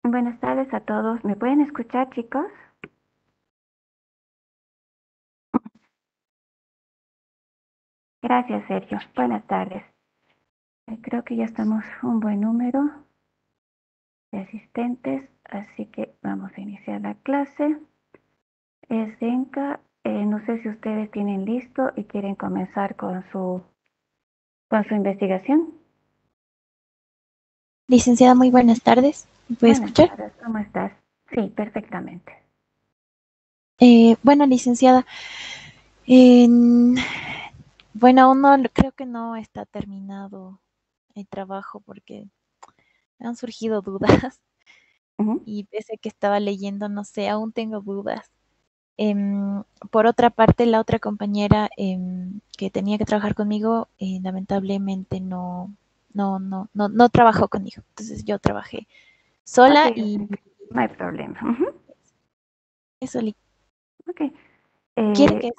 Buenas tardes a todos. ¿Me pueden escuchar, chicos? Gracias, Sergio. Buenas tardes. Creo que ya estamos un buen número de asistentes, así que vamos a iniciar la clase. Es Denka. No sé si ustedes tienen listo y quieren comenzar con su investigación. Licenciada, muy buenas tardes. ¿Me puede Buenas escuchar? tardes, ¿cómo estás? Sí, perfectamente. Bueno, licenciada, en- bueno, aún no, creo que no está terminado el trabajo porque me han surgido dudas Ujú. y pese a que estaba leyendo, no sé, aún tengo dudas. Por otra parte, la otra compañera que tenía que trabajar conmigo, lamentablemente no trabajó conmigo. Entonces yo trabajé Ok, sola y no hay problema. Ujú. eso Ok. quiere que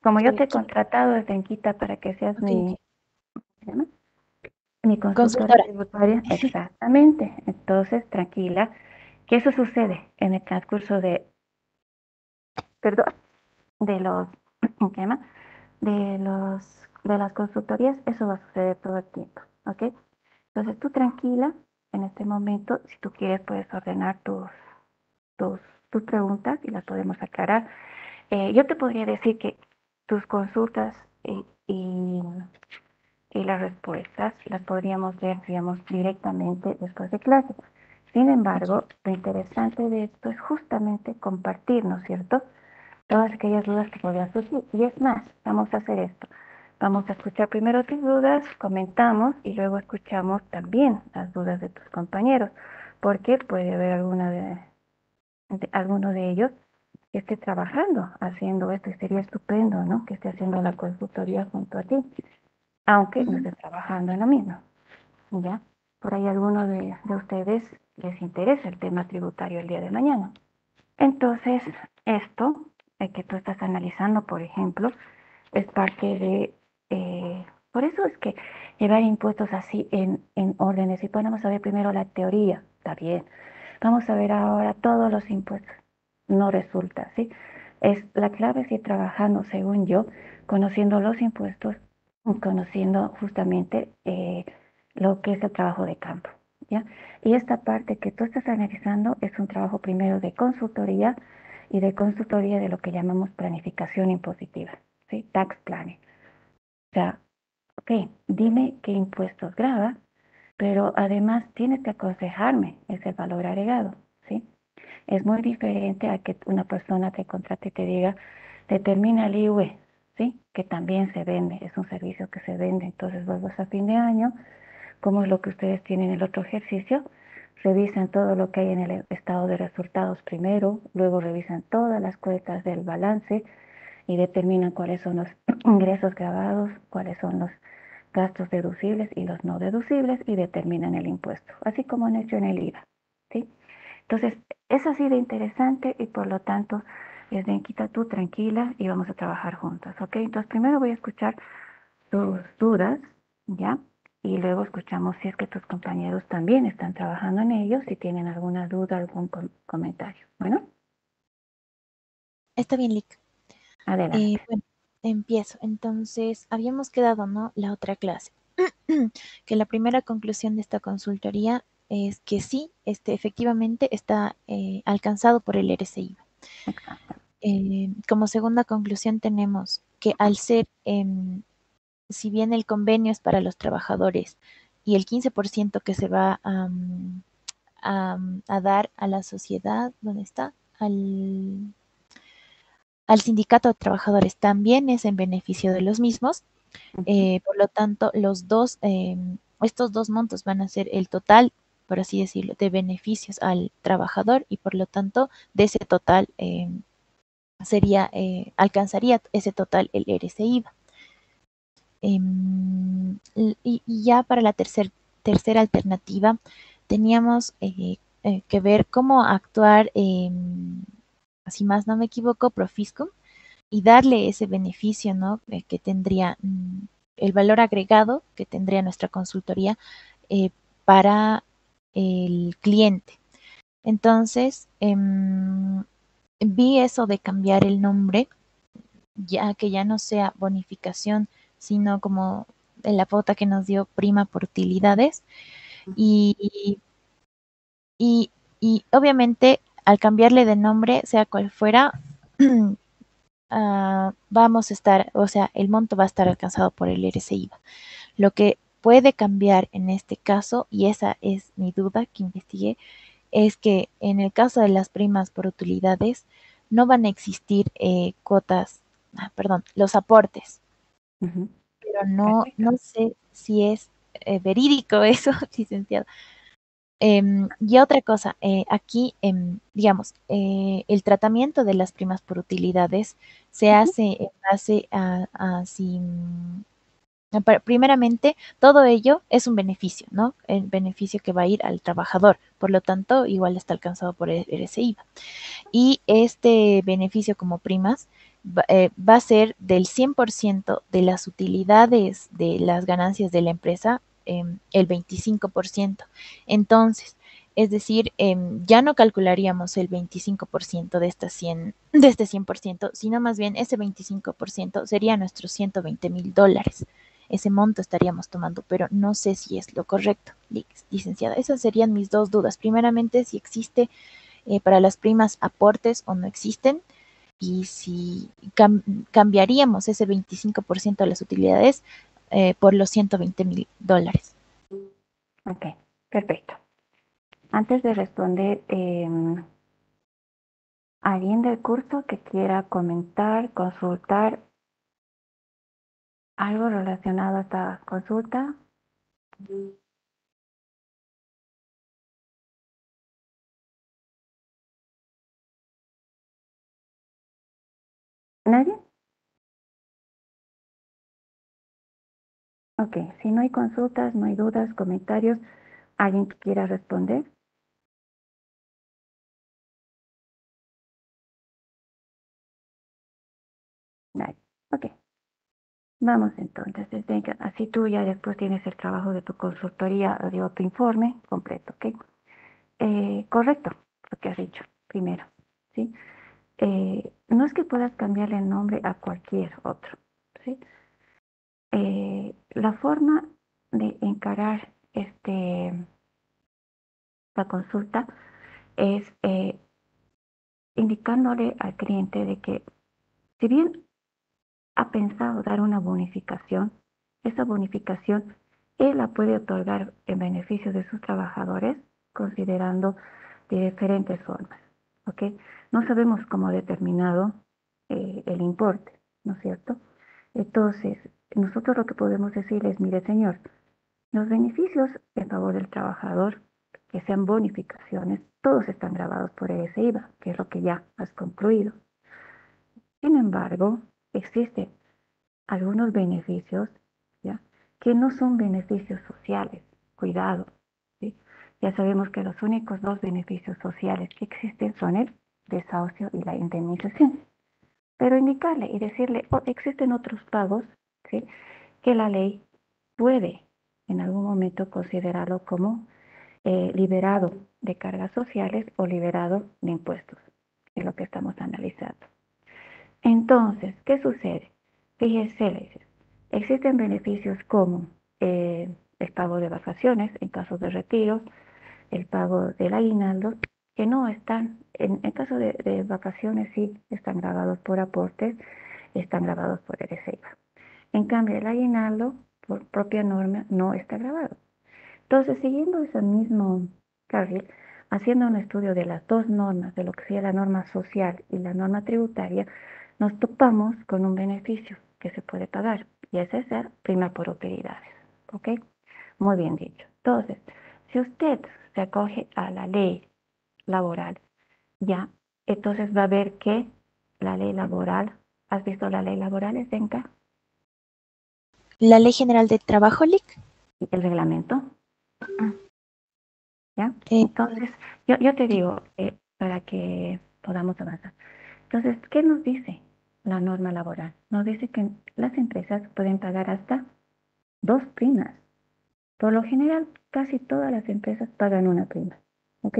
Como yo su te he equipo, contratado desde Enquita para que seas ok, mi, ¿cómo se llama? Mi consultora consultora. tributaria, exactamente. Entonces, tranquila, que eso sucede en el transcurso perdón, de los, ¿qué se llama? De las consultorías, eso va a suceder todo el tiempo, ¿ok? Entonces, tú tranquila, en este momento, si tú quieres, puedes ordenar tus, tus preguntas y las podemos aclarar. Yo te podría decir que tus consultas y las respuestas las podríamos ver, digamos, directamente después de clase. Sin embargo, lo interesante de esto es justamente compartir, ¿no es cierto? Todas aquellas dudas que podrían surgir. Y es más, vamos a hacer esto. Vamos a escuchar primero tus dudas, comentamos y luego escuchamos también las dudas de tus compañeros, porque puede haber alguno de ellos que esté trabajando haciendo esto y sería estupendo, ¿no? Que esté haciendo la consultoría junto a ti, aunque no Ujú. esté trabajando en lo mismo, ¿ya? Por ahí alguno de ustedes les interesa el tema tributario el día de mañana. Entonces, esto que tú estás analizando, por ejemplo, es parte por eso es que llevar impuestos así en órdenes, y ponemos a ver primero la teoría, está bien. Vamos a ver ahora todos los impuestos. No resulta, ¿sí? La clave es ir trabajando, según yo, conociendo los impuestos, conociendo justamente lo que es el trabajo de campo, ¿ya? Y esta parte que tú estás analizando es un trabajo primero de consultoría y de consultoría de lo que llamamos planificación impositiva, ¿sí? Tax planning. O sea, ok, dime qué impuestos graba, pero además tienes que aconsejarme ese valor agregado, ¿sí? Es muy diferente a que una persona te contrate y te diga, determina el IUE, ¿sí? Que también se vende, es un servicio que se vende. Entonces, vos vas a fin de año, como es lo que ustedes tienen en el otro ejercicio, revisan todo lo que hay en el estado de resultados primero, luego revisan todas las cuentas del balance y determinan cuáles son los ingresos grabados, cuáles son los gastos deducibles y los no deducibles y determinan el impuesto, así como han hecho en el IVA, ¿sí? Entonces, es así de interesante y por lo tanto, quita tú tranquila y vamos a trabajar juntas, ¿ok? Entonces, primero voy a escuchar tus dudas, ¿ya? Y luego escuchamos si es que tus compañeros también están trabajando en ello, si tienen alguna duda, algún comentario. Bueno, Está bien, Lick. adelante. Bueno, empiezo. Entonces, habíamos quedado, ¿no? La otra clase. Que la primera conclusión de esta consultoría es que sí, efectivamente está alcanzado por el RCI. Exacto. Como segunda conclusión tenemos que al ser, si bien el convenio es para los trabajadores y el 15% que se va a dar a la sociedad, ¿dónde está? Al sindicato de trabajadores también es en beneficio de los mismos. Ujú. Por lo tanto, estos dos montos van a ser el total, por así decirlo, de beneficios al trabajador y por lo tanto, de ese total alcanzaría ese total el RCIVA. Y ya para la tercera alternativa, teníamos que ver cómo actuar, si más no me equivoco, Profisco, y darle ese beneficio, ¿no? Que tendría el valor agregado que tendría nuestra consultoría eh, para el cliente. Entonces, vi eso de cambiar el nombre, ya que ya no sea bonificación, sino como en la pauta que nos dio prima por utilidades. Y, y, y obviamente al cambiarle de nombre, sea cual fuera, vamos a estar, o sea, el monto va a estar alcanzado por el RCIVA. Lo que puede cambiar en este caso, y esa es mi duda que investigué, es que en el caso de las primas por utilidades no van a existir cuotas, perdón, los aportes, Ujú. pero no, Perfecto. no sé si es verídico eso, licenciado. Y otra cosa, aquí, digamos, el tratamiento de las primas por utilidades se Ujú. hace en base primeramente, todo ello es un beneficio, ¿no? El beneficio que va a ir al trabajador, por lo tanto, igual está alcanzado por el RCIVA. Y este beneficio como primas va a ser del 100% de las utilidades de las ganancias de la empresa, el 25%. Entonces, es decir, ya no calcularíamos el 25% de este 100%, sino más bien ese 25% sería nuestros $120,000. Ese monto estaríamos tomando, pero no sé si es lo correcto, licenciada. Esas serían mis dos dudas. Primeramente, si existe para las primas aportes o no existen y si cambiaríamos ese 25% de las utilidades por los $120,000. Ok, perfecto. Antes de responder, ¿alguien del curso que quiera comentar, consultar algo relacionado a esta consulta? ¿Nadie? Ok, si no hay consultas, no hay dudas, comentarios, ¿alguien que quiera responder? Nadie. Ok, vamos entonces. Así tú ya después tienes el trabajo de tu consultoría, digo, tu informe completo, ¿ok? Correcto, lo que has dicho primero, ¿sí? No es que puedas cambiarle el nombre a cualquier otro, ¿sí? La forma de encarar la consulta es indicándole al cliente de que si bien ha pensado dar una bonificación, esa bonificación él la puede otorgar en beneficio de sus trabajadores considerando de diferentes formas, ¿ok? No sabemos cómo ha determinado el importe, ¿no es cierto? Entonces, nosotros lo que podemos decir es, mire señor, los beneficios en favor del trabajador, que sean bonificaciones, todos están grabados por ese IVA, que es lo que ya has concluido. Sin embargo, existen algunos beneficios, ¿ya? Que no son beneficios sociales. Cuidado, ¿sí? Ya sabemos que los únicos dos beneficios sociales que existen son el desahucio y la indemnización. Pero indicarle y decirle, oh, existen otros pagos, ¿sí? Que la ley puede en algún momento considerarlo como liberado de cargas sociales o liberado de impuestos, que es lo que estamos analizando. Entonces, ¿qué sucede? Fíjese, existen beneficios como el pago de vacaciones en caso de retiro, el pago del aguinaldo, que no están, en caso de vacaciones sí están grabados por aportes, están grabados por el ESEIVA. En cambio, el aguinaldo, por propia norma, no está grabado. Entonces, siguiendo ese mismo carril, haciendo un estudio de las dos normas, de lo que sería la norma social y la norma tributaria, nos topamos con un beneficio que se puede pagar. y ese es ser prima por utilidades. ¿Ok? Muy bien dicho. Entonces, si usted se acoge a la ley laboral, ya, entonces va a ver que la ley laboral, ¿has visto la ley laboral, Esenka? La Ley General de Trabajo, LIC. El reglamento, ¿ya? Eh, Entonces, yo te digo, para que podamos avanzar. Entonces, ¿qué nos dice la norma laboral? Nos dice que las empresas pueden pagar hasta 2 primas. Por lo general, casi todas las empresas pagan una prima, ¿ok?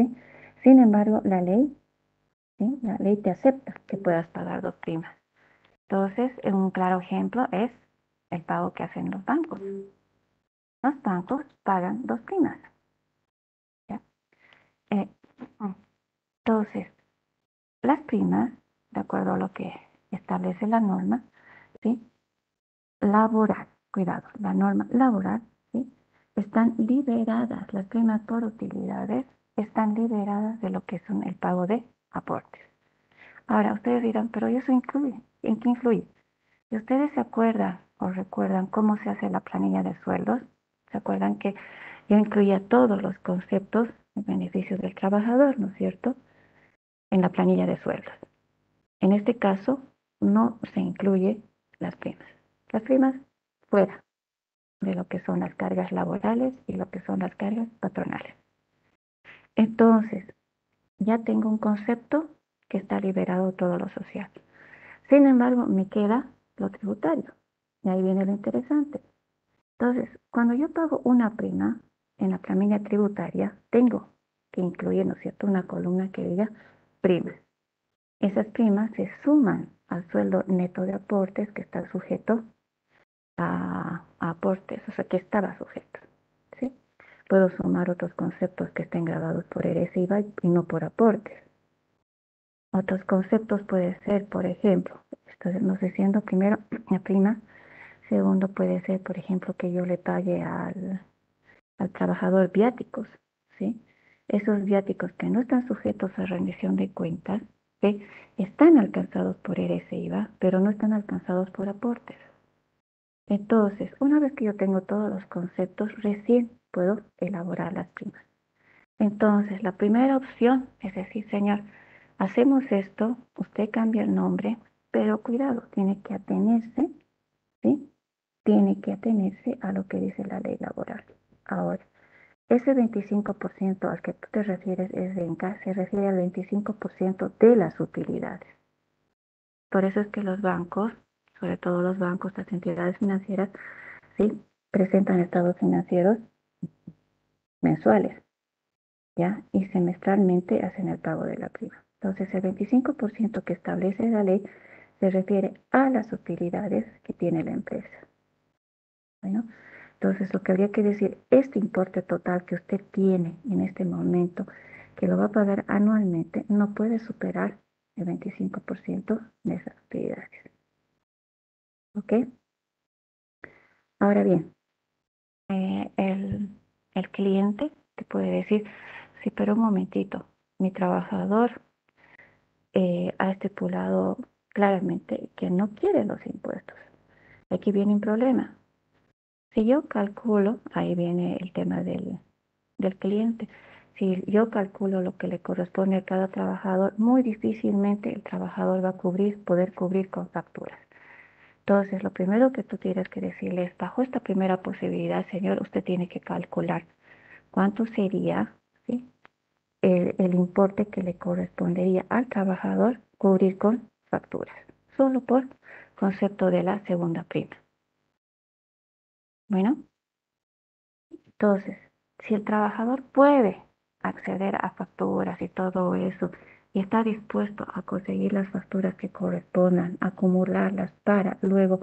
Sin embargo, ¿sí? La ley te acepta que puedas pagar 2 primas. Entonces, un claro ejemplo es el pago que hacen los bancos. Los bancos pagan 2 primas, ¿ya? Eh, entonces, las primas, de acuerdo a lo que establece la norma, ¿sí? Laboral, cuidado, la norma laboral, ¿sí? Están liberadas, las primas por utilidades están liberadas de lo que son el pago de aportes. Ahora, ustedes dirán, pero eso incluye, ¿en qué influye? Si ustedes se acuerdan o recuerdan cómo se hace la planilla de sueldos, se acuerdan que yo incluía todos los conceptos en beneficio del trabajador, ¿no es cierto? En la planilla de sueldos. En este caso, no se incluye las primas. Las primas fuera de lo que son las cargas laborales y lo que son las cargas patronales. Entonces, ya tengo un concepto que está liberado todo lo social. Sin embargo, me queda lo tributario. Y ahí viene lo interesante. Entonces, cuando yo pago una prima en la planilla tributaria, tengo que incluir, ¿no es cierto?, una columna que diga primas. Esas primas se suman al sueldo neto de aportes que está sujeto a aportes, o sea, que estaba sujeto. ¿Sí? Puedo sumar otros conceptos que estén grabados por herencia y IVA y no por aportes. Otros conceptos puede ser, por ejemplo, estamos diciendo primero la prima. Segundo, puede ser, por ejemplo, que yo le pague al trabajador viáticos, ¿sí? Esos viáticos que no están sujetos a rendición de cuentas, ¿sí? Están alcanzados por herencia e IVA, pero no están alcanzados por aportes. Entonces, una vez que yo tengo todos los conceptos, recién puedo elaborar las primas. Entonces, la primera opción es decir, señor, hacemos esto, usted cambia el nombre, pero cuidado, tiene que atenerse, ¿sí? Tiene que atenerse a lo que dice la ley laboral. Ahora, ese 25% al que tú te refieres es renca, se refiere al 25% de las utilidades. Por eso es que los bancos, sobre todo los bancos, las entidades financieras, sí, presentan estados financieros mensuales, ¿ya? Y semestralmente hacen el pago de la prima. Entonces, el 25% que establece la ley se refiere a las utilidades que tiene la empresa. Bueno, entonces lo que habría que decir, este importe total que usted tiene en este momento, que lo va a pagar anualmente, no puede superar el 25% de esas utilidades. ¿Ok? Ahora bien, el cliente te puede decir, sí, pero un momentito, mi trabajador ha estipulado claramente que no quiere los impuestos. Aquí viene un problema. Si yo calculo, ahí viene el tema del cliente. Si yo calculo lo que le corresponde a cada trabajador, muy difícilmente el trabajador va a poder cubrir con facturas. Entonces, lo primero que tú tienes que decirle es, bajo esta primera posibilidad, señor, usted tiene que calcular cuánto sería, ¿sí?, el importe que le correspondería al trabajador cubrir con facturas, solo por concepto de la segunda prima. Bueno, entonces, si el trabajador puede acceder a facturas y todo eso, y está dispuesto a conseguir las facturas que correspondan, acumularlas para luego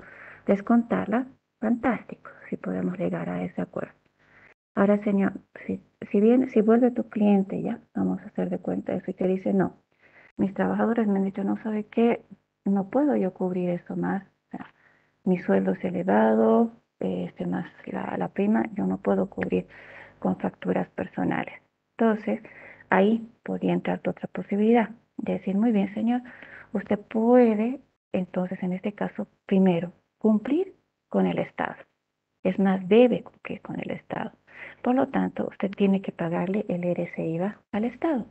descontarlas, fantástico, si podemos llegar a ese acuerdo. Ahora, señor, si vuelve tu cliente, ya, vamos a hacer de cuenta eso, y te dice, no, mis trabajadores me han dicho, no sabe qué, no puedo yo cubrir eso más, o sea, mi sueldo es elevado, más la prima, yo no puedo cubrir con facturas personales. Entonces, ahí podría entrar otra posibilidad, de decir, muy bien, señor, usted puede, entonces, en este caso, primero, cumplir con el Estado. Es más, debe cumplir con el Estado. Por lo tanto, usted tiene que pagarle el RC/IVA al Estado.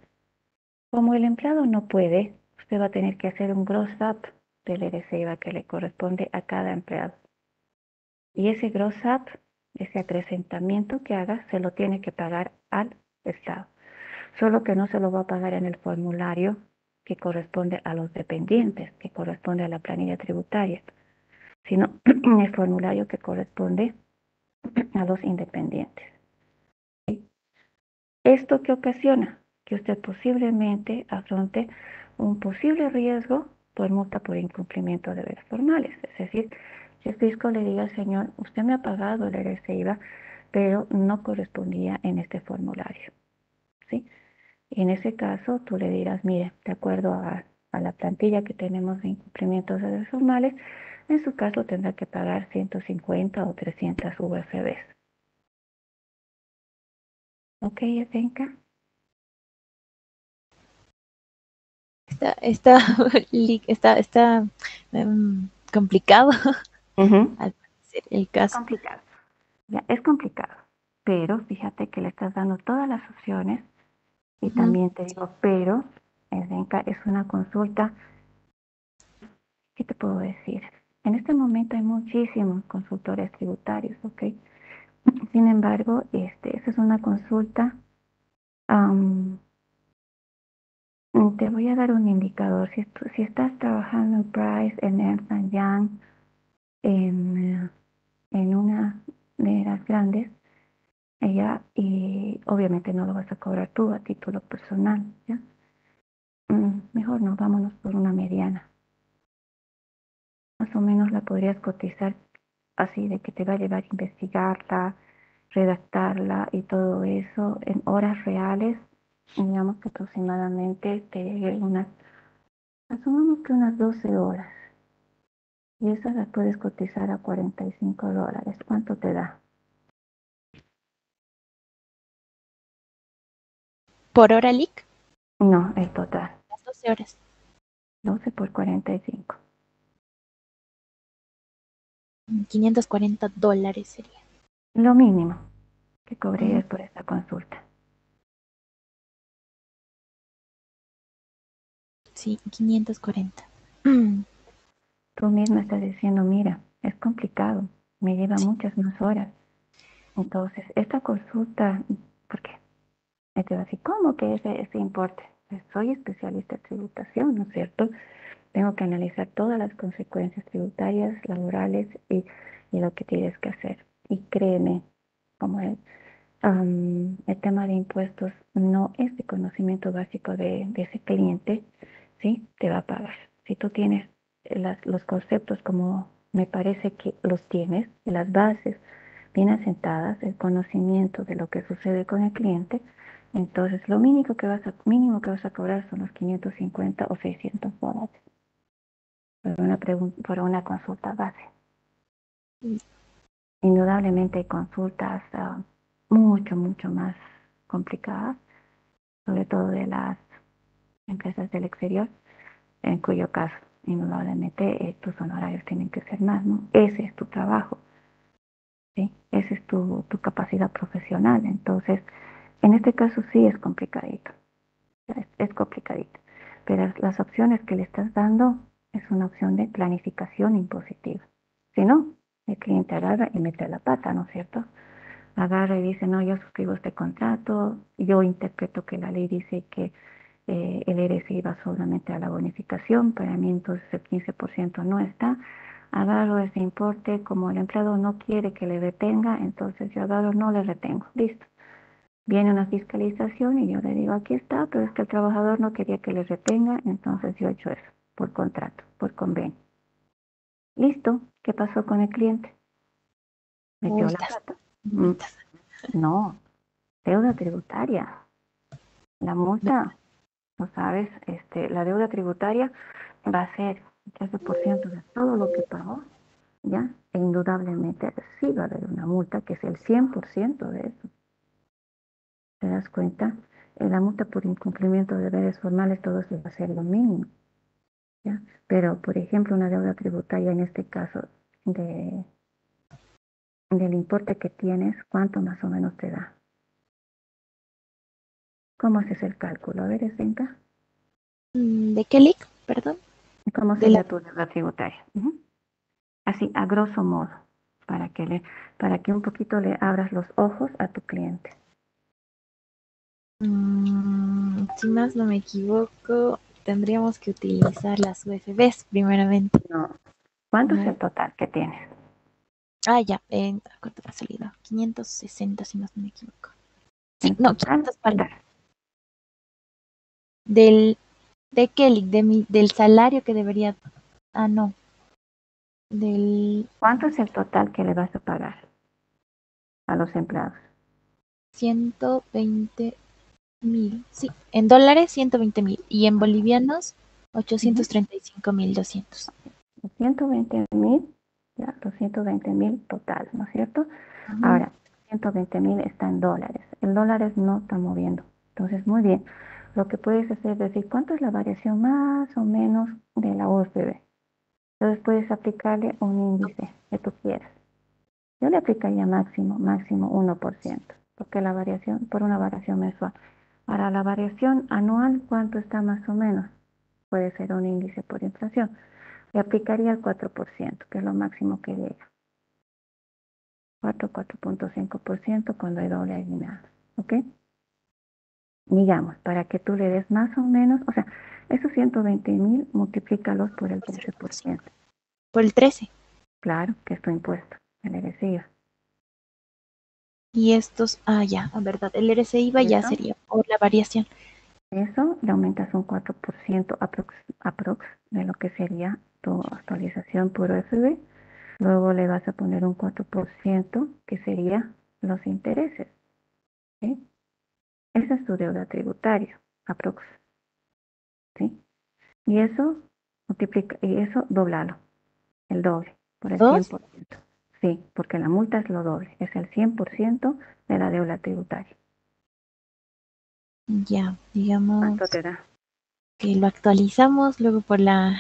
Como el empleado no puede, usted va a tener que hacer un gross up del RC/IVA que le corresponde a cada empleado. Y ese gross up, ese acrecentamiento que haga, se lo tiene que pagar al Estado. Solo que no se lo va a pagar en el formulario que corresponde a los dependientes, que corresponde a la planilla tributaria, sino en el formulario que corresponde a los independientes. ¿Esto qué ocasiona? Que usted posiblemente afronte un posible riesgo por multa por incumplimiento de deberes formales. Es decir, si el fisco le diga al señor, usted me ha pagado el RC/IVA, pero no correspondía en este formulario, ¿sí? Y en ese caso, tú le dirás, mire, de acuerdo a la plantilla que tenemos de incumplimientos de deberes formales, en su caso tendrá que pagar 150 o 300 UFBs. ¿Ok, Edenka? Está, está complicado al parecer el Es caso. complicado. Ya, es complicado, pero fíjate que le estás dando todas las opciones y Ujú. también te digo, pero Edenka, es una consulta, ¿qué te puedo decir? En este momento hay muchísimos consultores tributarios, ¿ok? Sin embargo, esa es una consulta. am, Te voy a dar un indicador. Si estás trabajando en Price, en Ernst Young, en, en una de las grandes, ya, y obviamente no lo vas a cobrar tú a título personal, ¿ya? Mejor no, vámonos por una mediana. Más o menos la podrías cotizar así de que te va a llevar a investigarla, redactarla y todo eso en horas reales. Digamos que aproximadamente te llegue asumamos que unas 12 horas. Y esas las puedes cotizar a $45. ¿Cuánto te da? Por hora LIC, No, el total. las 12 horas. 12 por 45. $540 sería. Lo mínimo que Ujú. cobrarías por esta consulta. Sí, 540. Tú misma estás diciendo, mira, es complicado, me lleva Sí. muchas más horas. Entonces, esta consulta, ¿por qué? Me te va a decir, ¿cómo que ese importe? Pues soy especialista en tributación, ¿no es cierto? Tengo que analizar todas las consecuencias tributarias, laborales y lo que tienes que hacer. Y créeme, como el tema de impuestos no es de conocimiento básico de ese cliente, ¿sí? Te va a pagar. Si tú tienes los conceptos como me parece que los tienes, las bases bien asentadas, el conocimiento de lo que sucede con el cliente, entonces lo mínimo que vas a cobrar son los 550 o $600 por una consulta base. Indudablemente hay consultas mucho más complicadas, sobre todo de las empresas del exterior, en cuyo caso, indudablemente, tus honorarios tienen que ser más, ¿no? Ese es tu trabajo, ¿sí? Esa es tu capacidad profesional. Entonces, en este caso sí es complicadito, es complicadito. Pero las opciones que le estás dando es una opción de planificación impositiva. Si no, el cliente agarra y mete la pata, ¿no es cierto? Agarra y dice, no, yo suscribo este contrato, yo interpreto que la ley dice que el RSI va solamente a la bonificación, para mí entonces el 15% no está, agarro ese importe, como el empleado no quiere que le retenga, entonces yo agarro, no le retengo, listo. Viene una fiscalización y yo le digo, aquí está, pero es que el trabajador no quería que le retenga, entonces yo he hecho eso, por contrato, por convenio. Listo, ¿qué pasó con el cliente? Metió la Multas, pata. Mm, multas. No, deuda tributaria. La multa, no sabes, la deuda tributaria va a ser el 13% de todo lo que pagó, ¿ya? E indudablemente sí va a haber una multa que es el 100% de eso. ¿Te das cuenta? La multa por incumplimiento de deberes formales, todo eso va a ser lo mínimo, ¿ya? Pero, por ejemplo, una deuda tributaria en este caso de del importe que tienes, ¿cuánto más o menos te da? ¿Cómo haces el cálculo? A ver, Esbenka. ¿De qué lic? Perdón. ¿Cómo De la, sería tu deuda tributaria? Así, a grosso modo, para que un poquito le abras los ojos a tu cliente. si más no me equivoco, tendríamos que utilizar las UFBs primeramente. No. ¿Cuánto es No. el total que tienes? Ya, ¿cuánto me ha salido? 560, si más no me equivoco. Sí, En no, total, 500 vale. total. ¿De qué lic? Del salario que debería, no, del ¿Cuánto es el total que le vas a pagar a los empleados? 120.000, sí, en dólares 120.000 y en bolivianos Ujú. 835.200. 120.000, ya, 220.000 total, ¿no es cierto? Ujú. Ahora, 120.000 está en dólares. El dólar no está moviendo. Entonces, muy bien. Lo que puedes hacer es decir, ¿cuánto es la variación más o menos de la USD? Entonces puedes aplicarle un índice que tú quieras. Yo le aplicaría máximo 1%, porque la variación, por una variación mensual. Para la variación anual, ¿cuánto está más o menos? Puede ser un índice por inflación. Le aplicaría el 4%, que es lo máximo que llega. 4.5% cuando hay doble aguinaldo. ¿Ok? Digamos, para que tú le des más o menos, o sea, esos 120.000, multiplícalos por el Por 13%. 0.5. Por el 13. Claro, que es tu impuesto, el RSI. Y estos, ya, en verdad, el RCI ya ¿Eso? sería por la variación. Eso le aumentas un 4% aprox de lo que sería tu actualización por USD. Luego le vas a poner un 4% que sería los intereses. ¿Sí? Esa es tu deuda tributaria, aprox. ¿Sí? Y eso multiplica, y eso doblalo, el doble, por el ¿Dos? 100%. Sí, porque la multa es lo doble, es el 100% de la deuda tributaria. Ya, ¿Cuánto digamos te da? que lo actualizamos luego por la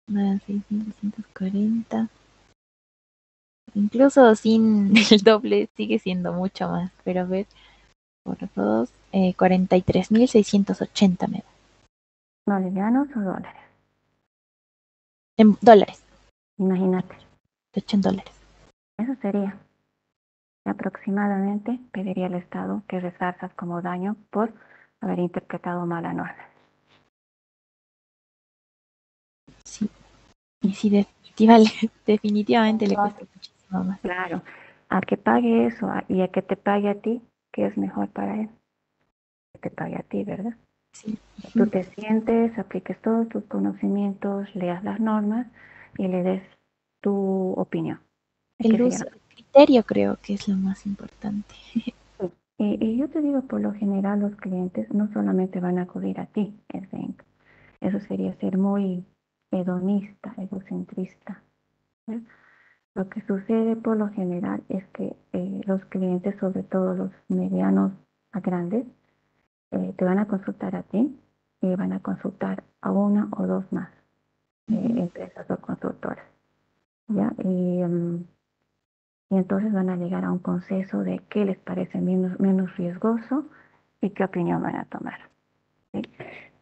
más 640. Incluso sin el doble sigue siendo mucho más, pero a ver, por dos, 43.680 me da. ¿Bolivianos o dólares? En dólares, Imagínate, 8 en dólares. eso sería. Aproximadamente pediría al Estado que resarzas como daño por haber interpretado mal la norma. Sí, y sí, definitivamente le cuesta Entonces, muchísimo más. claro, a que pague eso y a que te pague a ti, ¿qué es mejor para él? Que te pague a ti, ¿verdad? Sí. Que tú te sientes, apliques todos tus conocimientos, leas las normas y le des tu opinión. ¿De qué El sería uso la del criterio creo que es lo más importante. sí. Y yo te digo, por lo general, los clientes no solamente van a acudir a ti, eso sería ser muy hedonista, egocentrista. ¿Eh? Lo que sucede por lo general es que los clientes, sobre todo los medianos a grandes, te van a consultar a ti y van a consultar a una o dos más Ujú. empresas o consultoras, ¿ya? Y entonces van a llegar a un consenso de qué les parece menos riesgoso y qué opinión van a tomar. ¿Sí?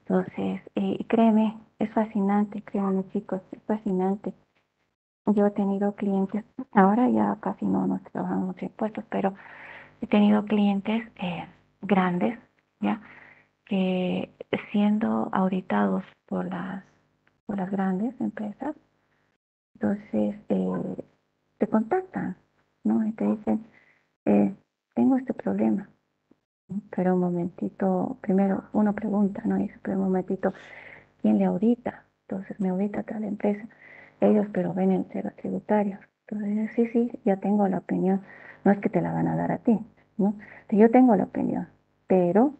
Entonces, créeme, es fascinante, créanme chicos, es fascinante. Yo he tenido clientes, ahora ya casi no nos trabajamos impuestos, pero he tenido clientes grandes, ¿ya? Que siendo auditados por las grandes empresas, entonces te contactan, ¿no? Y te dicen, tengo este problema, ¿no? Pero un momentito, primero uno pregunta, ¿no? Dice, pero un momentito, ¿quién le audita? Entonces me audita tal empresa. Ellos, pero ven el cero tributario. Entonces, sí, ya tengo la opinión. No es que te la van a dar a ti, ¿no? Yo tengo la opinión, pero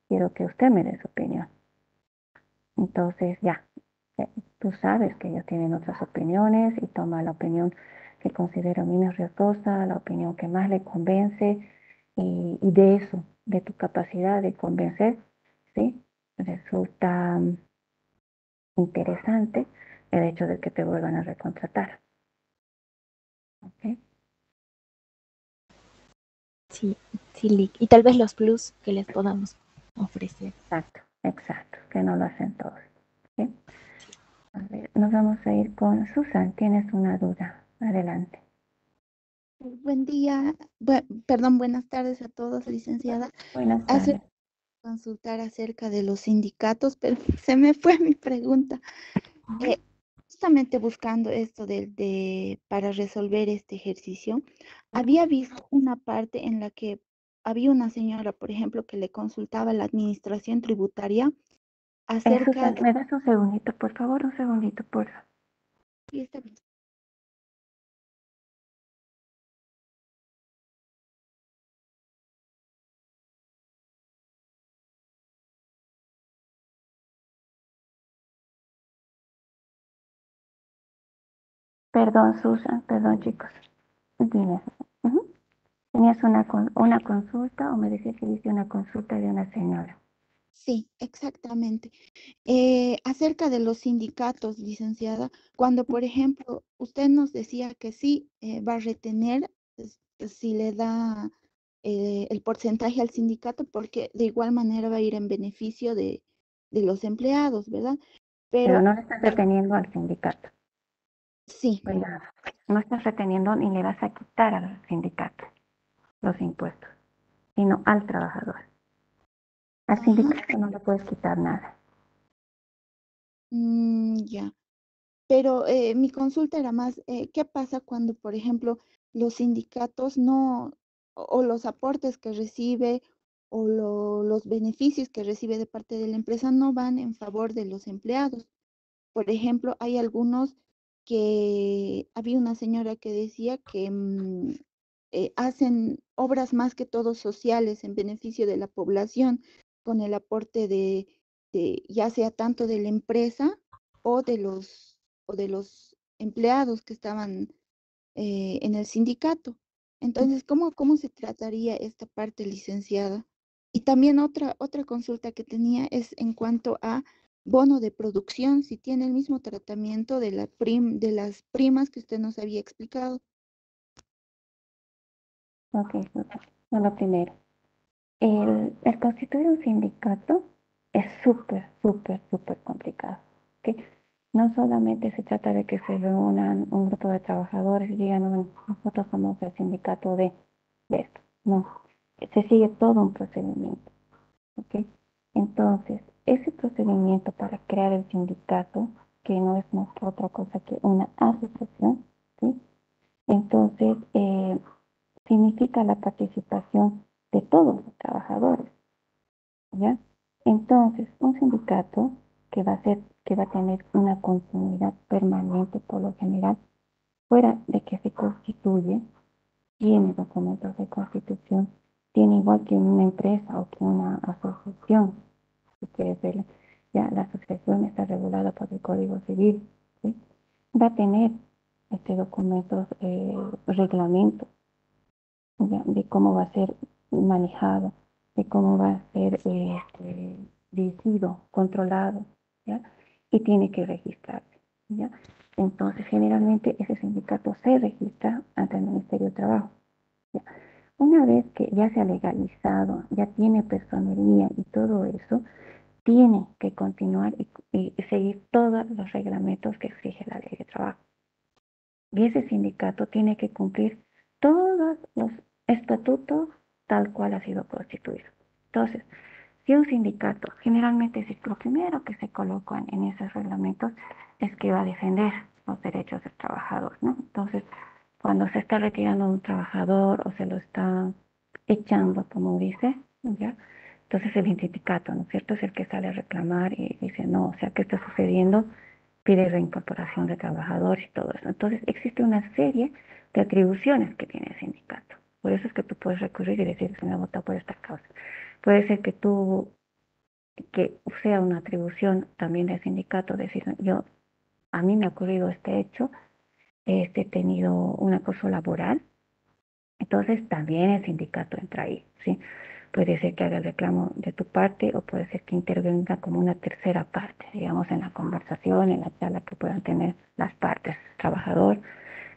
quiero que usted me dé su opinión. Entonces, ya, tú sabes que ellos tienen otras opiniones y toma la opinión que considera menos riesgosa, la opinión que más le convence y de eso, de tu capacidad de convencer, ¿sí? Resulta interesante el hecho de que te vuelvan a recontratar. ¿Ok? Sí, sí, y tal vez los plus que les podamos ofrecer. Exacto, exacto, que no lo hacen todos. ¿Sí? A ver, nos vamos a ir con Susan. Tienes una duda. Adelante. Buen día, buenas tardes a todos, licenciada. Buenas Hace tardes. consultar acerca de los sindicatos, pero se me fue mi pregunta. Eh, Justamente buscando esto para resolver este ejercicio, había visto una parte en la que había una señora, por ejemplo, que le consultaba a la administración tributaria acerca Susan, de... ¿me das un segundito, por favor? Un segundito, por favor. Sí, está bien. Perdón, Susan, perdón, chicos. Dime. Ujú. ¿Tenías una consulta o me decías que hiciste una consulta de una señora? Sí, exactamente. Acerca de los sindicatos, licenciada, cuando, por ejemplo, usted nos decía que sí va a retener si le da el porcentaje al sindicato, porque de igual manera va a ir en beneficio de los empleados, ¿verdad? Pero Pero no le estás reteniendo al sindicato. sí, Cuidado. No estás reteniendo ni le vas a quitar al sindicato los impuestos, sino al trabajador. Al ajá, sindicato no le puedes quitar nada. ya. Pero mi consulta era más, ¿qué pasa cuando, por ejemplo, los sindicatos no, o los aportes que recibe, o los beneficios que recibe de parte de la empresa no van en favor de los empleados? Por ejemplo, hay algunos que, había una señora que decía que hacen obras más que todo sociales en beneficio de la población, con el aporte ya sea tanto de la empresa o de los empleados que estaban en el sindicato. Entonces, ¿cómo se trataría esta parte, licenciada? Y también otra consulta que tenía es en cuanto a bono de producción, si tiene el mismo tratamiento de las primas que usted nos había explicado. Ok, Susan. No, lo primero. El constituir un sindicato es súper, súper, súper complicado. ¿Ok? No solamente se trata de que se reúnan un grupo de trabajadores y digan, "Bueno, nosotros somos el sindicato de esto". No, se sigue todo un procedimiento. ¿Ok? Entonces, ese procedimiento para crear el sindicato, que no es más que otra cosa que una asociación, ¿sí? Entonces, significa la participación de todos los trabajadores, ¿ya? Entonces, un sindicato que va a tener una continuidad permanente por lo general, fuera de que se constituye, tiene documentos de constitución, tiene igual que una empresa o que una asociación, si quieres verlo, ya la asociación está regulada por el Código Civil, ¿sí? Va a tener documentos, reglamentos, ¿ya? De cómo va a ser manejado, de cómo va a ser dirigido, controlado, ¿ya? Y tiene que registrarse, ¿ya? Entonces, generalmente ese sindicato se registra ante el Ministerio de Trabajo, ¿ya? Una vez que ya se ha legalizado, ya tiene personería y todo eso, tiene que continuar y seguir todos los reglamentos que exige la ley de trabajo. Y ese sindicato tiene que cumplir todos los estatutos tal cual ha sido constituido. Entonces, si un sindicato, generalmente es lo primero que se coloca en esos reglamentos es que va a defender los derechos del trabajador, ¿no? Entonces, cuando se está retirando un trabajador o se lo está echando, como dice, ¿ya? Entonces el sindicato, ¿no es cierto? Es el que sale a reclamar y dice, no, o sea, ¿qué está sucediendo? Pide reincorporación de trabajadores y todo eso. Entonces existe una serie de atribuciones que tiene el sindicato. Por eso es que tú puedes recurrir y decir que me ha votado por esta causa. Puede ser que sea una atribución también del sindicato, decir, a mí me ha ocurrido este hecho, he tenido un acoso laboral, entonces también el sindicato entra ahí, ¿sí? Puede ser que haga el reclamo de tu parte o puede ser que intervenga como una tercera parte, digamos, en la conversación, en la charla que puedan tener las partes, trabajador,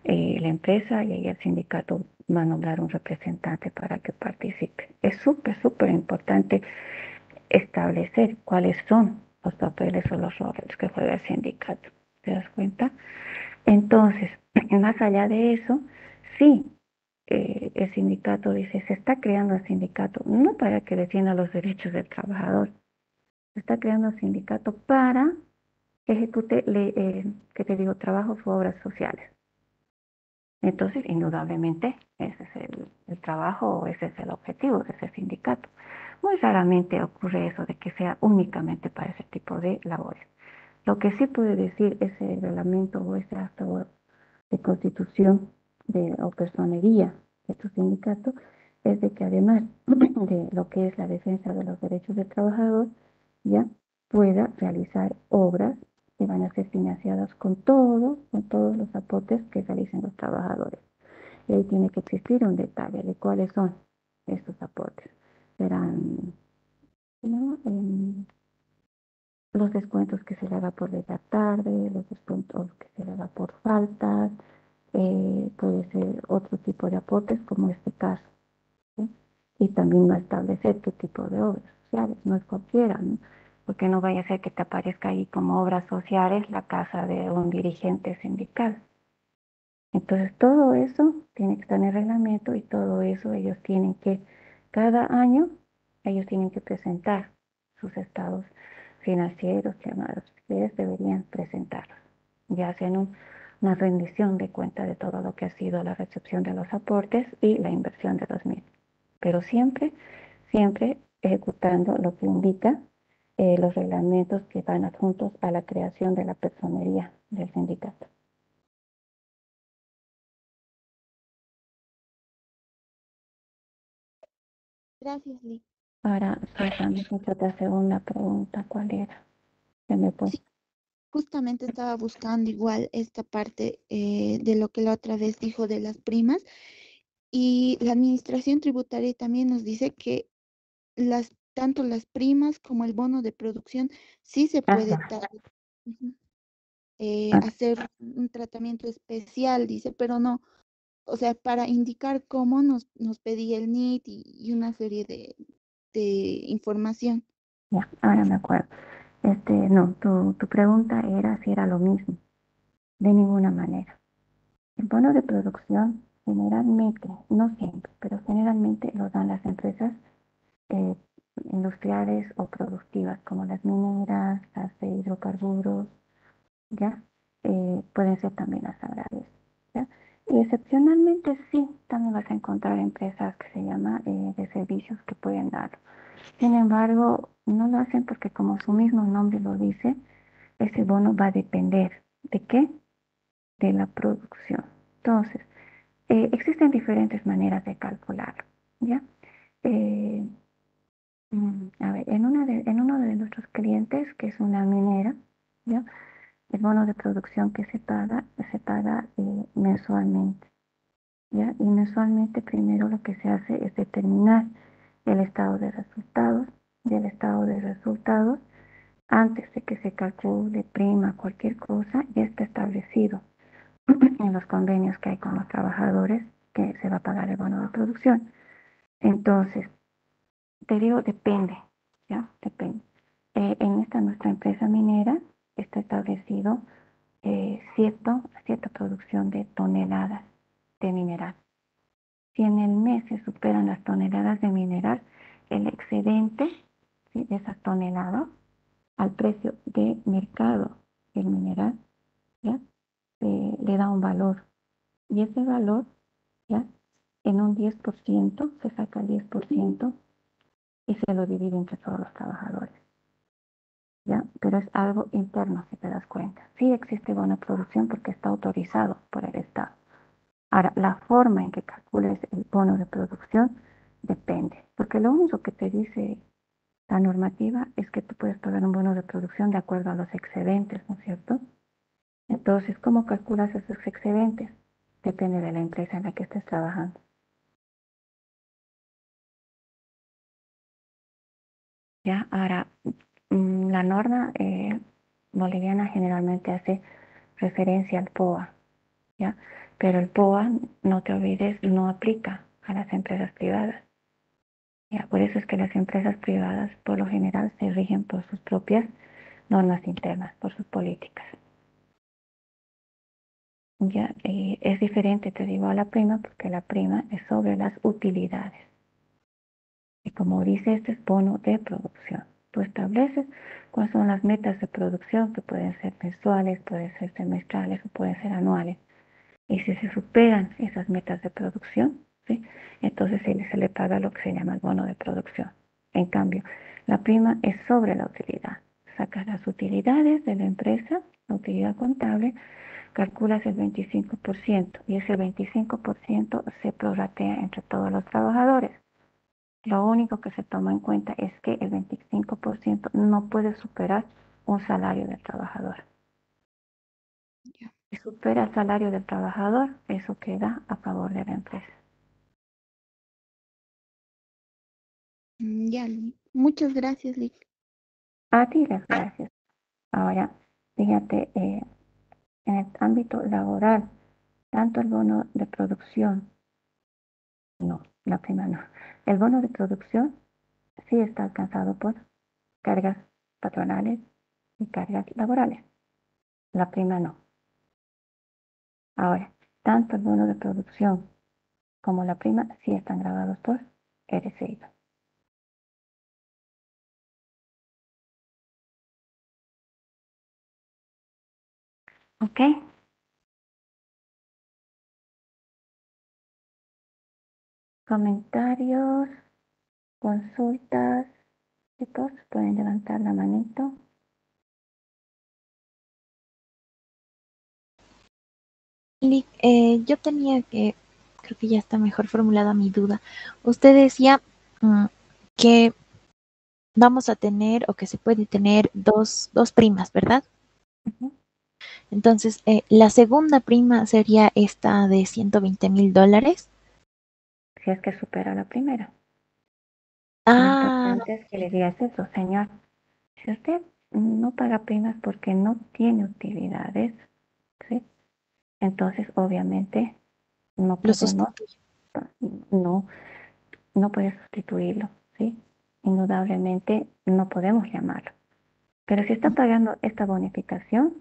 la empresa y ahí el sindicato va a nombrar un representante para que participe. Es súper importante establecer cuáles son los papeles o los roles que juega el sindicato. ¿Te das cuenta? Entonces, más allá de eso, sí, el sindicato dice, se está creando el sindicato no para que defienda los derechos del trabajador, se está creando el sindicato para que ejecute, que te digo, trabajos u obras sociales. Entonces, indudablemente, ese es el trabajo o ese es el objetivo de ese sindicato. Muy raramente ocurre eso de que sea únicamente para ese tipo de labores. Lo que sí puede decir ese reglamento o ese acto de constitución o personería de tu sindicato es de que además de lo que es la defensa de los derechos del trabajador, ya pueda realizar obras que van a ser financiadas con todos los aportes que realicen los trabajadores. Y ahí tiene que existir un detalle de cuáles son estos aportes. Serán, ¿no? Los descuentos que se le haga por llegar tarde, los descuentos que se le haga por faltas, puede ser otro tipo de aportes como este caso, ¿sí? Y también no establecer qué tipo de obras sociales, no es cualquiera, ¿no? Porque no vaya a ser que te aparezca ahí como obras sociales la casa de un dirigente sindical. Entonces todo eso tiene que estar en el reglamento y todo eso ellos tienen que, cada año, ellos tienen que presentar sus estados financieros, llamados, ustedes deberían presentarlos, ya sea en una rendición de cuenta de todo lo que ha sido la recepción de los aportes y la inversión de los mismos. Pero siempre ejecutando lo que indica los reglamentos que van adjuntos a la creación de la personería del sindicato. Gracias, Lee. Ahora, Susan, me hecho otra segunda pregunta, ¿cuál era? ¿Qué me puedo? Sí, justamente estaba buscando igual esta parte de lo que la otra vez dijo de las primas y la administración tributaria también nos dice que tanto las primas como el bono de producción sí se Ah, puede ya. ujú, Ah, hacer un tratamiento especial, dice, pero no, o sea, para indicar cómo nos pedía el NIT y una serie de información. ya, ahora me acuerdo. No, tu pregunta era si era lo mismo. De ninguna manera. El bono de producción generalmente, no siempre, pero generalmente lo dan las empresas eh, industriales o productivas, como las mineras, las de hidrocarburos, ¿ya? Pueden ser también las agrarias, ¿ya? Y excepcionalmente sí, también vas a encontrar empresas que se llama de servicios que pueden dar. Sin embargo, no lo hacen porque como su mismo nombre lo dice, ese bono va a depender ¿de qué? De la producción. Entonces, existen diferentes maneras de calcularlo, ¿ya? Eh, a ver, en uno de nuestros clientes, que es una minera, ¿ya? El bono de producción que se paga mensualmente, ¿ya? Y mensualmente primero lo que se hace es determinar el estado de resultados, y el estado de resultados, antes de que se calcule prima cualquier cosa, ya está establecido en los convenios que hay con los trabajadores que se va a pagar el bono de producción. Entonces, te digo, depende, ¿ya? Depende. En esta nuestra empresa minera está establecido cierta producción de toneladas de mineral. Si en el mes se superan las toneladas de mineral, el excedente, ¿sí?, de esas toneladas al precio de mercado del mineral, ¿ya? Le da un valor. Y ese valor, ¿ya? En un 10% se saca el 10% y se lo divide entre todos los trabajadores, ¿ya? Pero es algo interno, si te das cuenta. Sí existe buena producción porque está autorizado por el Estado. Ahora, la forma en que calcules el bono de producción depende, porque lo único que te dice la normativa es que tú puedes pagar un bono de producción de acuerdo a los excedentes, ¿no es cierto? Entonces, ¿cómo calculas esos excedentes? Depende de la empresa en la que estés trabajando. Ya, ahora, la norma boliviana generalmente hace referencia al POA, ¿ya? Pero el POA, no te olvides, no aplica a las empresas privadas. Ya, por eso es que las empresas privadas, por lo general, se rigen por sus propias normas internas, por sus políticas. Ya, es diferente, te digo, a la prima, porque la prima es sobre las utilidades. Y como dice, este es bono de producción. Tú estableces cuáles son las metas de producción, que pueden ser mensuales, pueden ser semestrales o pueden ser anuales. Y si se superan esas metas de producción, ¿sí? Entonces se le paga lo que se llama el bono de producción. En cambio, la prima es sobre la utilidad. Sacas las utilidades de la empresa, la utilidad contable, calculas el 25% y ese 25% se prorratea entre todos los trabajadores. Lo único que se toma en cuenta es que el 25% no puede superar un salario del trabajador. Ya. Si supera el salario del trabajador, eso queda a favor de la empresa. Ya, muchas gracias, Lick. A ti las gracias. Ahora, fíjate, en el ámbito laboral, tanto el bono de producción, no, la prima no. El bono de producción sí está alcanzado por cargas patronales y cargas laborales. La prima no. Ahora, tanto el bono de producción como la prima sí están grabados por RCI. ¿Ok? Comentarios, consultas, chicos, pueden levantar la manito. Lick, yo tenía que, creo que ya está mejor formulada mi duda. Usted decía que vamos a tener o que se puede tener dos primas, ¿verdad? Ujú. Entonces, la segunda prima sería esta de $120,000. Si es que supera la primera. Lo Ah, importante es que le digas eso, señor. Si usted no paga primas porque no tiene utilidades, ¿sí? Entonces obviamente no lo podemos, sustituyo. no, no puede sustituirlo, ¿sí? Indudablemente no podemos llamarlo. Pero si está pagando esta bonificación,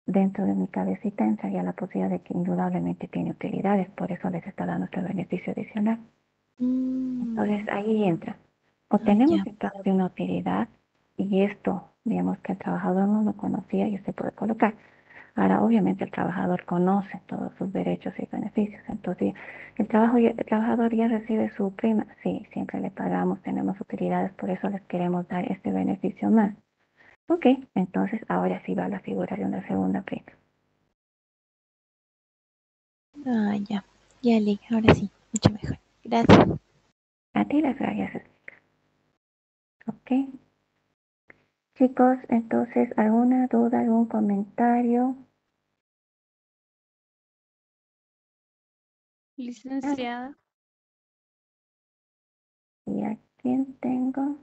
dentro de mi cabecita entraría la posibilidad de que indudablemente tiene utilidades, por eso les está dando este beneficio adicional. Entonces ahí entra. O tenemos Ya. el caso de una utilidad y esto, digamos que el trabajador no lo conocía y se puede colocar. Ahora, obviamente el trabajador conoce todos sus derechos y beneficios. Entonces, el trabajador ya recibe su prima. Sí, siempre le pagamos, tenemos utilidades, por eso les queremos dar este beneficio más. Ok, entonces ahora sí va la figura de una segunda prima. Ya. Ya, Lick, ahora sí, mucho mejor. Gracias. A ti las gracias. Ok. Chicos, entonces, ¿alguna duda, algún comentario? Licenciada, ¿Y a quién tengo?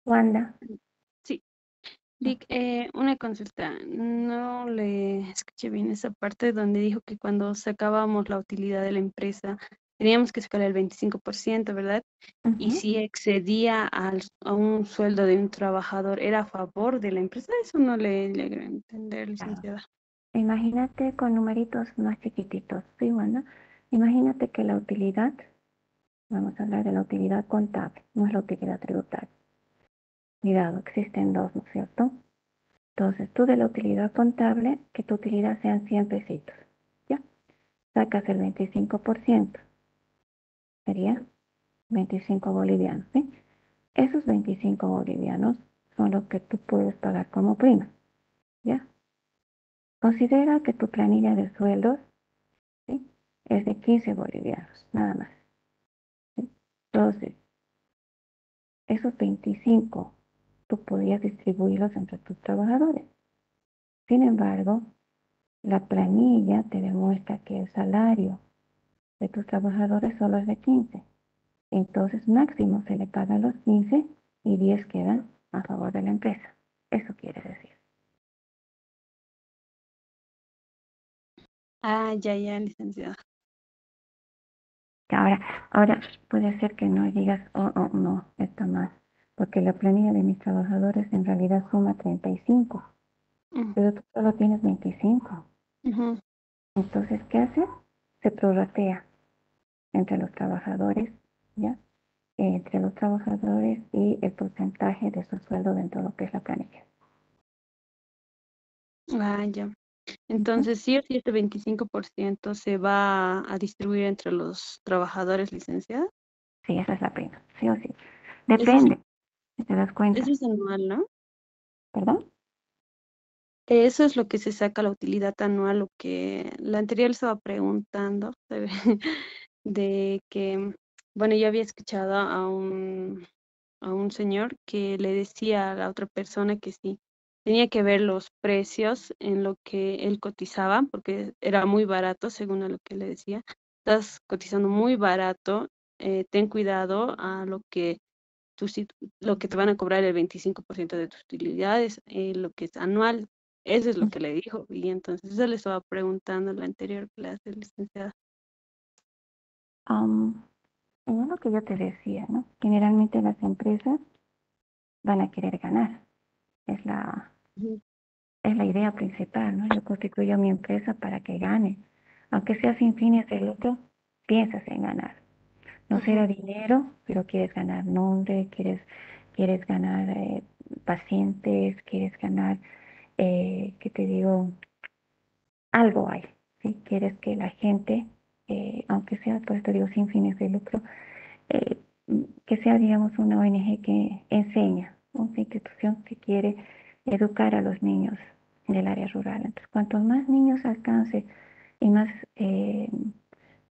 Wanda. sí. Lick, una consulta. No le escuché bien esa parte donde dijo que cuando sacábamos la utilidad de la empresa teníamos que sacar el 25%, ¿verdad? Y Ujú. si excedía a un sueldo de un trabajador, ¿era a favor de la empresa? Eso no le logré entender, Claro. licenciada. Imagínate con numeritos más chiquititos, ¿sí, Wanda? Imagínate que la utilidad, vamos a hablar de la utilidad contable, no es la utilidad tributaria. Cuidado, existen dos, ¿no es cierto? Entonces, tú de la utilidad contable, que tu utilidad sean 100 pesitos, ¿ya? Sacas el 25%, sería 25 bolivianos, ¿sí? Esos 25 bolivianos son los que tú puedes pagar como prima, ¿ya? Considera que tu planilla de sueldos, ¿sí? Es de 15 bolivianos, nada más, ¿sí? Entonces, esos 25 tú podías distribuirlos entre tus trabajadores. Sin embargo, la planilla te demuestra que el salario de tus trabajadores solo es de 15. Entonces, máximo se le pagan los 15 y 10 quedan a favor de la empresa. Eso quiere decir. Ah, ya, licenciada. Ahora puede ser que no digas, oh, no, está mal, porque la planilla de mis trabajadores en realidad suma 35, Mm, pero tú solo tienes 25. ujú. Entonces, ¿qué haces? Se prorratea entre los trabajadores, ¿ya? Entre los trabajadores y el porcentaje de su sueldo dentro de lo que es la planilla. Ah, ya. Ujú. Entonces, sí o sí, este 25% se va a distribuir entre los trabajadores, licenciada. Sí, esa es la pena, sí o sí. Eso es, Depende, si te das cuenta, eso es anual, ¿no? ¿perdón? Eso es lo que se saca la utilidad anual, lo que la anterior estaba preguntando, ¿sabe? De que, bueno, yo había escuchado a un señor que le decía a la otra persona que sí, tenía que ver los precios en lo que él cotizaba, porque era muy barato, según a lo que le decía. Estás cotizando muy barato, ten cuidado a lo que lo que te van a cobrar el 25% de tus utilidades, lo que es anual. Eso es lo que le dijo. Y entonces eso le estaba preguntando en la anterior clase, licenciada. Um, es lo que yo te decía, ¿no? Generalmente las empresas van a querer ganar. Es la, Ujú, es la idea principal, ¿no? Yo constituyo mi empresa para que gane. Aunque sea sin fines de lucro, piensas en ganar. No será ujú, dinero, pero quieres ganar nombre, quieres ganar pacientes, quieres ganar, ¿qué te digo? Algo hay, ¿sí? Quieres que la gente, aunque sea, pues te digo, sin fines de lucro, eh, que sea, digamos, una ONG que enseña, una institución que quiere educar a los niños del área rural. Entonces, cuantos más niños alcance y más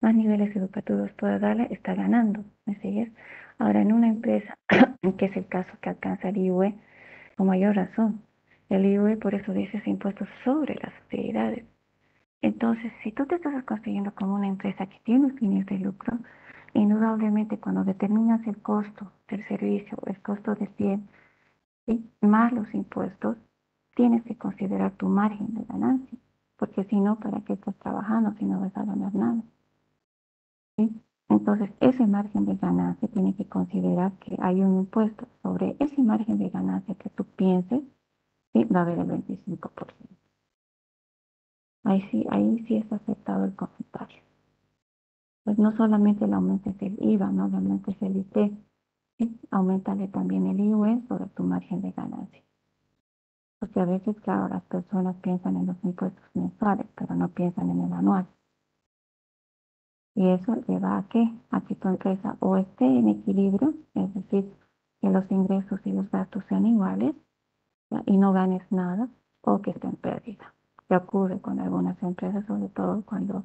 niveles educativos pueda darle, está ganando, ¿me sigues? Ahora, en una empresa, que es el caso que alcanza el IUE, con mayor razón, el IUE por eso dice ese impuesto sobre las utilidades. Entonces, si tú te estás construyendo como una empresa que tiene fines de lucro, indudablemente cuando determinas el costo del servicio, el costo del bien, ¿sí? Más los impuestos, tienes que considerar tu margen de ganancia, porque si no, ¿para qué estás trabajando si no vas a ganar nada? ¿Sí? Entonces, ese margen de ganancia tiene que considerar que hay un impuesto sobre ese margen de ganancia que tú pienses, ¿sí? Va a haber el 25%. Ahí sí está aceptado el comentario. Pues no solamente le aumentes el IVA, no le aumentes el IT, ¿sí? Aumentale también el IUE sobre tu margen de ganancia. Porque a veces, claro, las personas piensan en los impuestos mensuales, pero no piensan en el anual. Y eso lleva a qué? A que tu empresa o esté en equilibrio, es decir, que los ingresos y los gastos sean iguales, ¿ya? Y no ganes nada, o que esté en pérdida. ¿Qué ocurre con algunas empresas, sobre todo cuando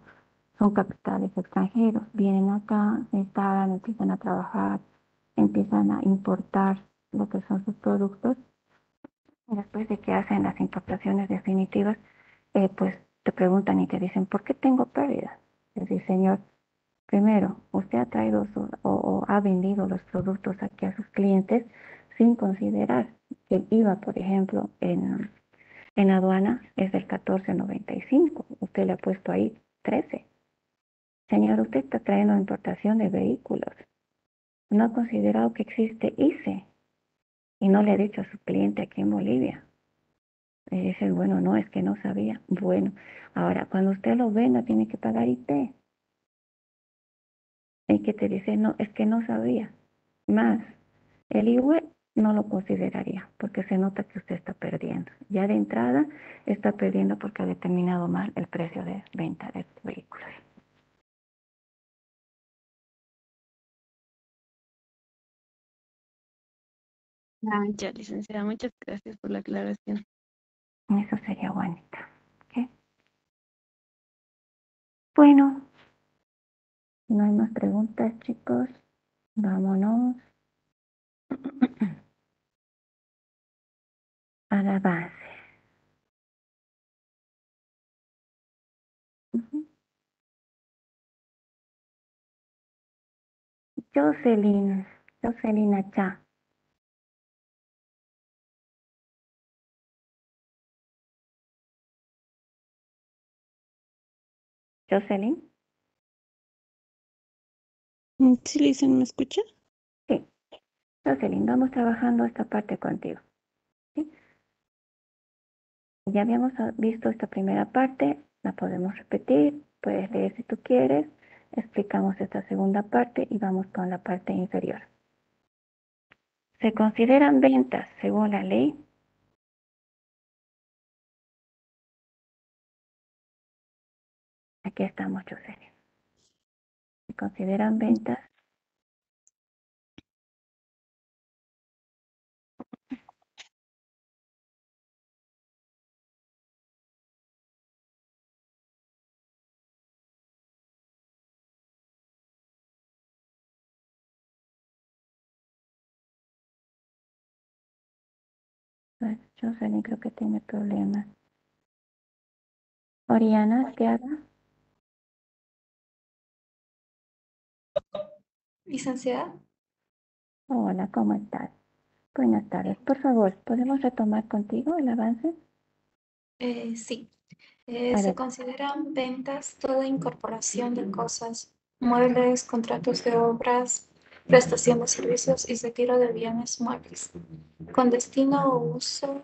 son capitales extranjeros? Vienen acá, se instalan, empiezan a trabajar, empiezan a importar lo que son sus productos. Y después de que hacen las importaciones definitivas, pues te preguntan y te dicen, ¿por qué tengo pérdidas? Es decir, señor, primero, usted ha traído o ha vendido los productos aquí a sus clientes sin considerar que el IVA, por ejemplo, en aduana es del 14.95. Usted le ha puesto ahí 13. Señor, usted está trayendo importación de vehículos. No ha considerado que existe ICE y no le ha dicho a su cliente aquí en Bolivia. Y dice, bueno, no, es que no sabía. Bueno, ahora cuando usted lo venda tiene que pagar IT. Y que te dice, no, es que no sabía. Más, el IVE no lo consideraría porque se nota que usted está perdiendo. Ya de entrada está perdiendo porque ha determinado mal el precio de venta de vehículos. Ah, ya, licenciada, muchas gracias por la aclaración. Eso sería bonito. ¿Ok? Bueno, no hay más preguntas, chicos. Vámonos a la base. Ujú. Jocelyn, Jocelyn Achá. Jocelyn. Sí, Listen, ¿me escucha? Sí. Jocelyn, vamos trabajando esta parte contigo. ¿Sí? Ya habíamos visto esta primera parte, la podemos repetir, puedes leer si tú quieres, explicamos esta segunda parte y vamos con la parte inferior. Se consideran ventas según la ley. Aquí estamos, Jocelyn. Se consideran ventas. Pues, Jocelyn creo que tiene problemas. Oriana, ¿qué haga? Licenciada, Hola, ¿cómo estás? Buenas tardes. Por favor, ¿podemos retomar contigo el avance? sí. A Se ver, consideran ventas toda incorporación de cosas, muebles, contratos de obras, prestación de servicios y retiro de bienes muebles, con destino o uso,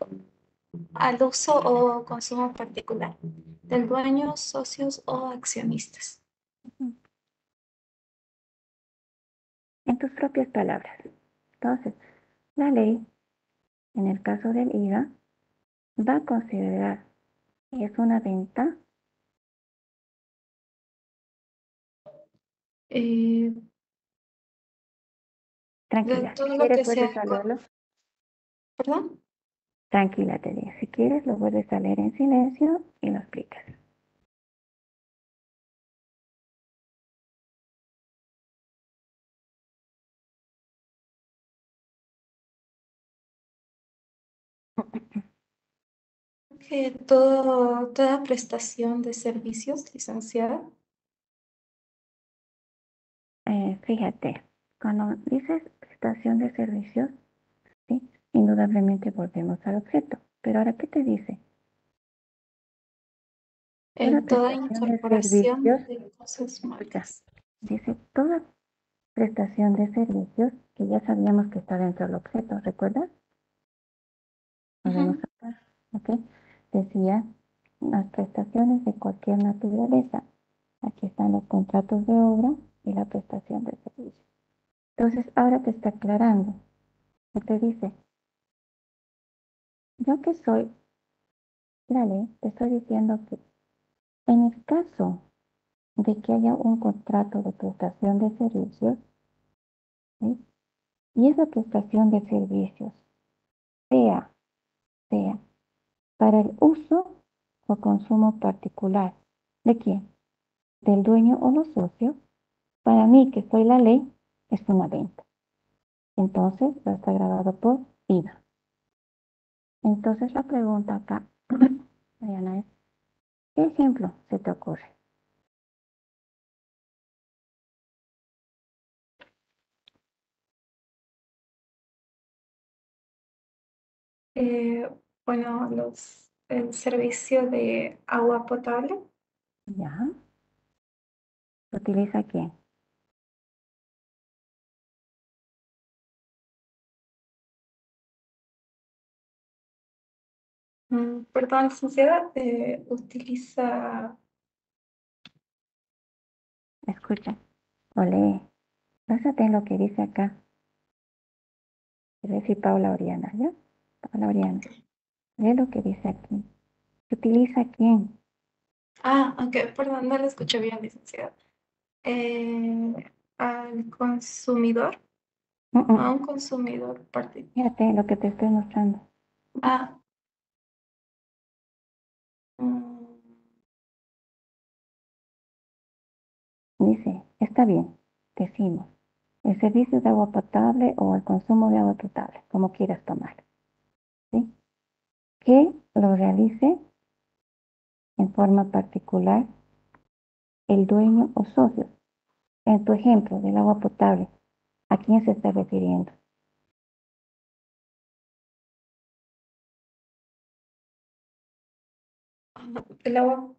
al uso o consumo particular, del dueño, socios o accionistas. en tus propias palabras. Entonces, la ley, en el caso del IVA, va a considerar que es una venta. De Tranquila, si todo lo quieres que puedes sea, a leerlo. ¿perdón? Tranquila, te digo. Si quieres lo vuelves a leer en silencio y lo explicas. Que toda prestación de servicios, licenciada. Fíjate, cuando dices prestación de servicios, ¿sí? Indudablemente volvemos al objeto. Pero ahora, ¿qué te dice? Toda Toda prestación de incorporación servicios, de cosas escucha, muebles. dice toda prestación de servicios que ya sabíamos que está dentro del objeto, ¿recuerdas? Volvemos Ujú. acá, ¿ok? Decía las prestaciones de cualquier naturaleza. Aquí están los contratos de obra y la prestación de servicios. Entonces, ahora te está aclarando. ¿Qué te dice? Yo que soy la ley, te estoy diciendo que en el caso de que haya un contrato de prestación de servicios, ¿sí? Y esa prestación de servicios sea, sea para el uso o consumo particular. ¿De quién? Del dueño o los socios. Para mí, que soy la ley, es una venta. Entonces, va a estar grabado por IVA. Entonces, la pregunta acá, Mariana, es, ¿qué ejemplo se te ocurre? Eh, bueno, el servicio de agua potable. ¿Ya? ¿Se utiliza quién? Perdón, licenciada, utiliza. Escucha, o lee. Básate en lo que dice acá. Es decir, Paula Oriana, ¿ya? Paula Oriana. Lee lo que dice aquí. ¿Se utiliza quién? Ok, perdón, no lo escuché bien, licenciada. Al consumidor, Mm, a mm. un consumidor particular. Fíjate lo que te estoy mostrando. Ah, mm, Dice, está bien, decimos, el servicio de agua potable o el consumo de agua potable, como quieras tomar, ¿sí? Que lo realice en forma particular el dueño o socio. En tu ejemplo del agua potable, ¿a quién se está refiriendo? el agua.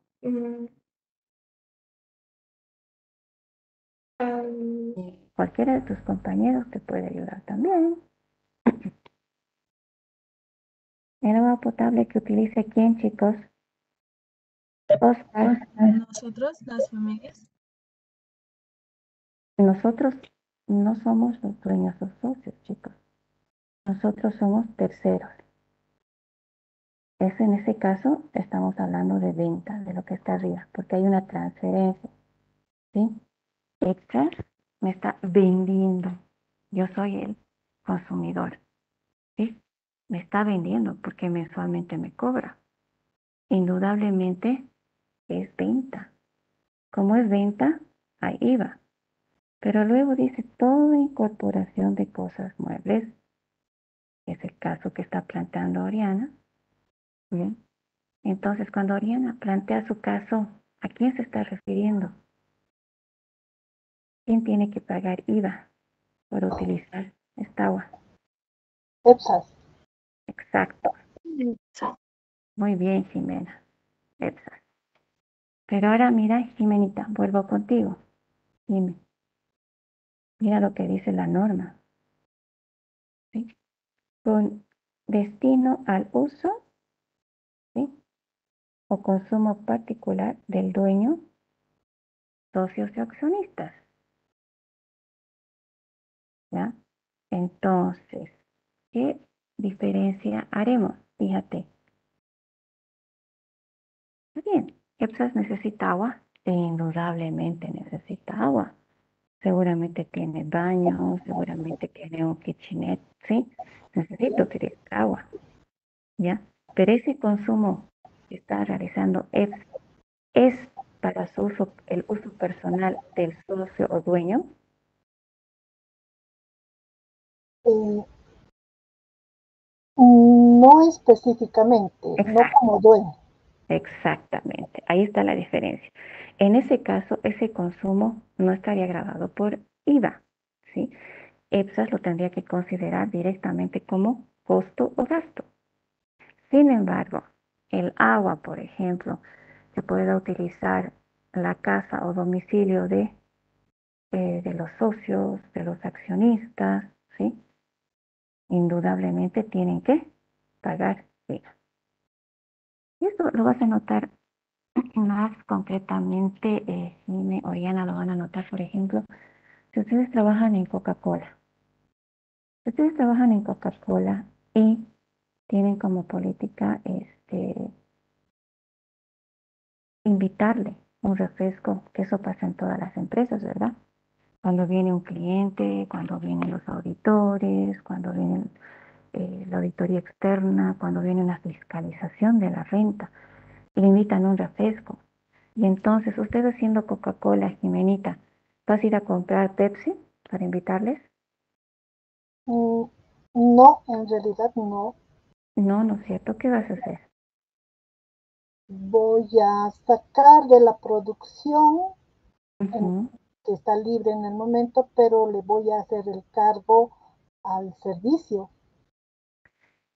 Am, Cualquiera de tus compañeros te puede ayudar también. ¿El agua potable que utilice quién, chicos? Oscar. Nosotros, las familias. Nosotros no somos los dueños o socios, chicos. Nosotros somos terceros. En ese caso estamos hablando de venta, de lo que está arriba, porque hay una transferencia, ¿sí? Extras me está vendiendo. Yo soy el consumidor, ¿sí? Me está vendiendo porque mensualmente me cobra. Indudablemente es venta. Como es venta, hay IVA. Pero luego dice toda incorporación de cosas muebles, que es el caso que está planteando Oriana. Bien. Entonces, cuando Oriana plantea su caso, ¿a quién se está refiriendo? ¿Quién tiene que pagar IVA por utilizar esta agua? EPSAS. Exacto. sí. Muy bien, Jimena. EPSAS. Pero ahora mira, Jimenita, vuelvo contigo. Dime, mira lo que dice la norma. ¿Sí? Con destino al uso, ¿sí? O consumo particular del dueño, socios y accionistas. ¿Ya? Entonces, ¿qué diferencia haremos? Fíjate. Está bien, EPSAS necesita agua. Indudablemente necesita agua. Seguramente tiene baño, seguramente tiene un kitchenette, ¿sí? Necesita utilizar agua, ¿ya? Pero ese consumo que está realizando EPSAS es para su uso, el uso personal del socio o dueño. Eh, no específicamente, no Exacto, como dueño. exactamente. Ahí está la diferencia. En ese caso, ese consumo no estaría grabado por IVA, ¿sí? EPSAS lo tendría que considerar directamente como costo o gasto. Sin embargo, el agua, por ejemplo, que pueda utilizar la casa o domicilio de los socios, de los accionistas, ¿sí? Indudablemente tienen que pagar IVA. Y esto lo vas a notar más concretamente, Jimmy o Oriana lo van a notar, por ejemplo, si ustedes trabajan en Coca-Cola. Si ustedes trabajan en Coca-Cola y tienen como política invitarle un refresco, que eso pasa en todas las empresas, ¿verdad? Cuando viene un cliente, cuando vienen los auditores, cuando viene la auditoría externa, cuando viene una fiscalización de la renta, le invitan un refresco. Y entonces, usted haciendo Coca-Cola, Jimenita, ¿vas a ir a comprar Pepsi para invitarles? No, en realidad no. No, no es cierto. ¿Qué vas a hacer? Voy a sacar de la producción en- Ujú. que está libre en el momento, pero le voy a hacer el cargo al servicio.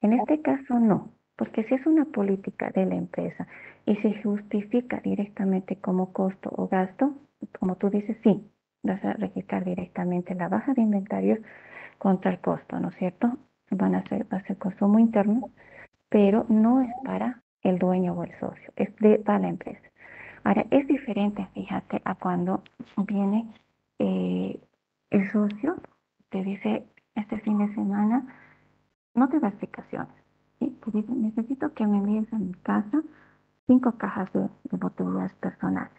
En este caso no, porque si es una política de la empresa y se justifica directamente como costo o gasto, como tú dices, sí, vas a registrar directamente la baja de inventarios contra el costo, ¿no es cierto? Va a ser consumo interno, pero no es para el dueño o el socio, para la empresa. Ahora, es diferente, fíjate, a cuando viene eh, el socio, te dice, este fin de semana no te da explicaciones, ¿sí? Te dice, necesito que me envíes a mi casa 5 cajas de botellas personales.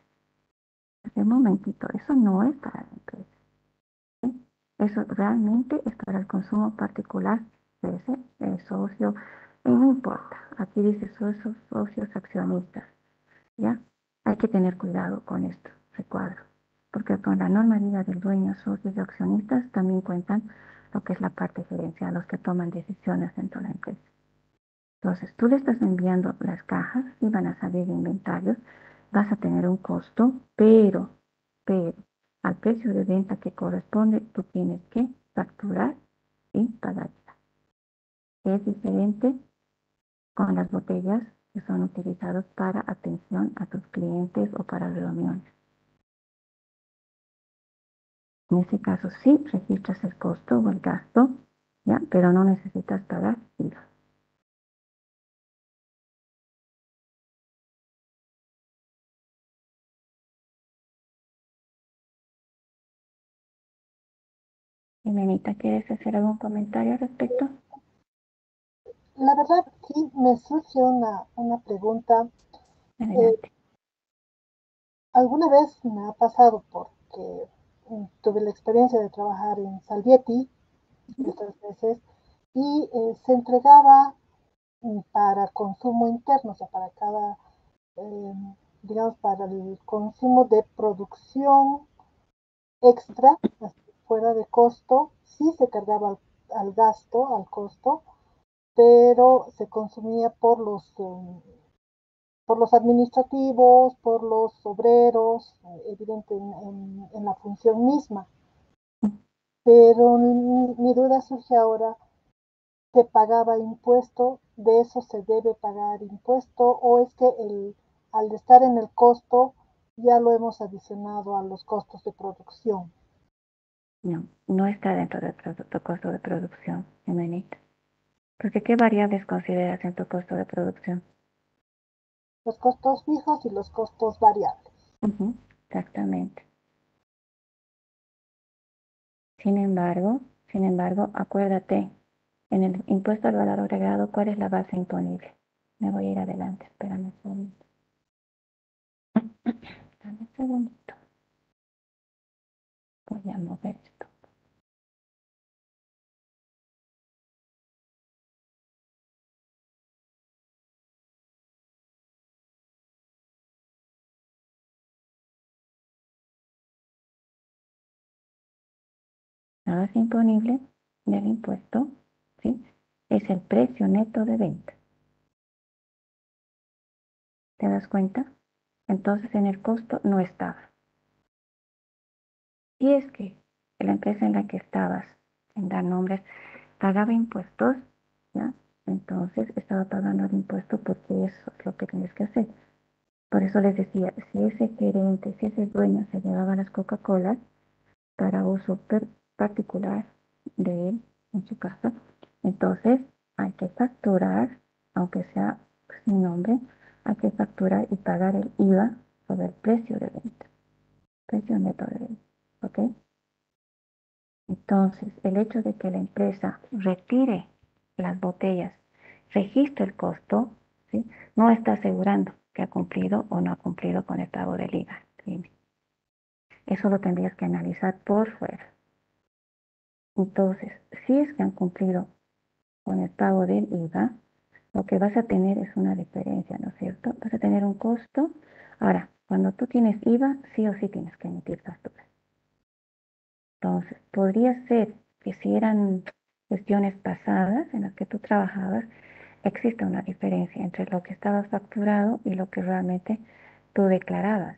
De un momentito, eso no es para la empresa, ¿sí? Eso realmente es para el consumo particular de ese socio, y no importa, aquí dice socios accionistas, ¿ya? Hay que tener cuidado con esto, recuadro, porque con la normativa del dueño, socios y accionistas también cuentan lo que es la parte gerencial, los que toman decisiones dentro de la empresa. Entonces, tú le estás enviando las cajas y van a salir de inventarios, vas a tener un costo, pero al precio de venta que corresponde, tú tienes que facturar y pagar. Es diferente con las botellas que son utilizadas para atención a tus clientes o para reuniones. En ese caso sí registras el costo o el gasto, ¿ya? Pero no necesitas pagar IVA. Jimenita, ¿quieres hacer algún comentario al respecto? La verdad, sí, me surge una pregunta. Adelante. Alguna vez me ha pasado porque tuve la experiencia de trabajar en Salvietti estas veces y se entregaba para consumo interno, o sea, para cada, eh, digamos, para el consumo de producción extra, fuera de costo, sí se cargaba al gasto, al costo, pero se consumía por los administrativos, por los obreros, evidente en la función misma. Pero mi duda surge ahora, ¿se pagaba impuesto? ¿De eso se debe pagar impuesto? ¿O es que al estar en el costo ya lo hemos adicionado a los costos de producción? No, no está dentro del costo de producción, Jimenita. Porque ¿qué variables consideras en tu costo de producción? Los costos fijos y los costos variables. Exactamente. Sin embargo, acuérdate, en el impuesto al valor agregado, ¿cuál es la base imponible? Me voy a ir adelante, espérame un segundo. Dame un segundito. Voy a mover esto. La base imponible del impuesto, ¿sí? Es el precio neto de venta. ¿Te das cuenta? Entonces en el costo no estaba. Y es que la empresa en la que estabas, sin dar nombres, pagaba impuestos, ¿ya? Entonces estaba pagando el impuesto porque eso es lo que tienes que hacer. Por eso les decía, si ese gerente, si ese dueño se llevaba las Coca-Colas para uso particular de él en su casa, entonces hay que facturar, aunque sea sin nombre, hay que facturar y pagar el IVA sobre el precio de venta, precio neto de venta, ¿ok? Entonces, el hecho de que la empresa retire las botellas, registre el costo, ¿sí? No está asegurando que ha cumplido o no ha cumplido con el pago del IVA. ¿Sí? Eso lo tendrías que analizar por fuera. Entonces, si es que han cumplido con el pago del IVA, lo que vas a tener es una diferencia, ¿no es cierto? Vas a tener un costo. Ahora, cuando tú tienes IVA, sí o sí tienes que emitir facturas. Entonces, podría ser que si eran gestiones pasadas en las que tú trabajabas, existe una diferencia entre lo que estaba facturado y lo que realmente tú declarabas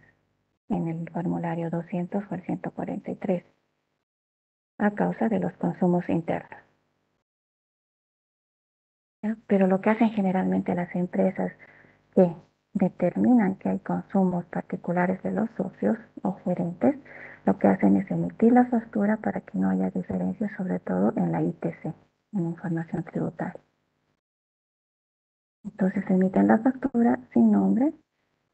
en el formulario 200 o el 143, a causa de los consumos internos. ¿Ya? Pero lo que hacen generalmente las empresas que determinan que hay consumos particulares de los socios o gerentes, lo que hacen es emitir la factura para que no haya diferencias, sobre todo en la ITC, en la información tributaria. Entonces emiten la factura sin nombre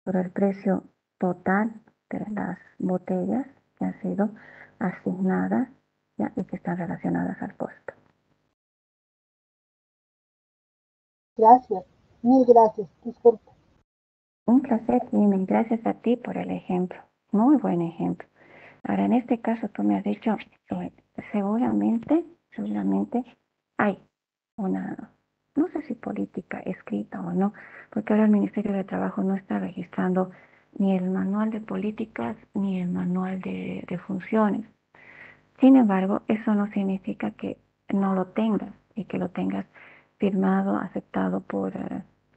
por el precio total de las botellas que han sido asignadas, ¿ya? Y que están relacionadas al costo. Gracias, mil gracias, disculpe. Un placer, Jiménez. Gracias a ti por el ejemplo. Muy buen ejemplo. Ahora, en este caso, tú me has dicho, seguramente hay una, no sé si política escrita o no, porque ahora el Ministerio de Trabajo no está registrando ni el manual de políticas ni el manual de funciones. Sin embargo, eso no significa que no lo tengas y que lo tengas firmado, aceptado por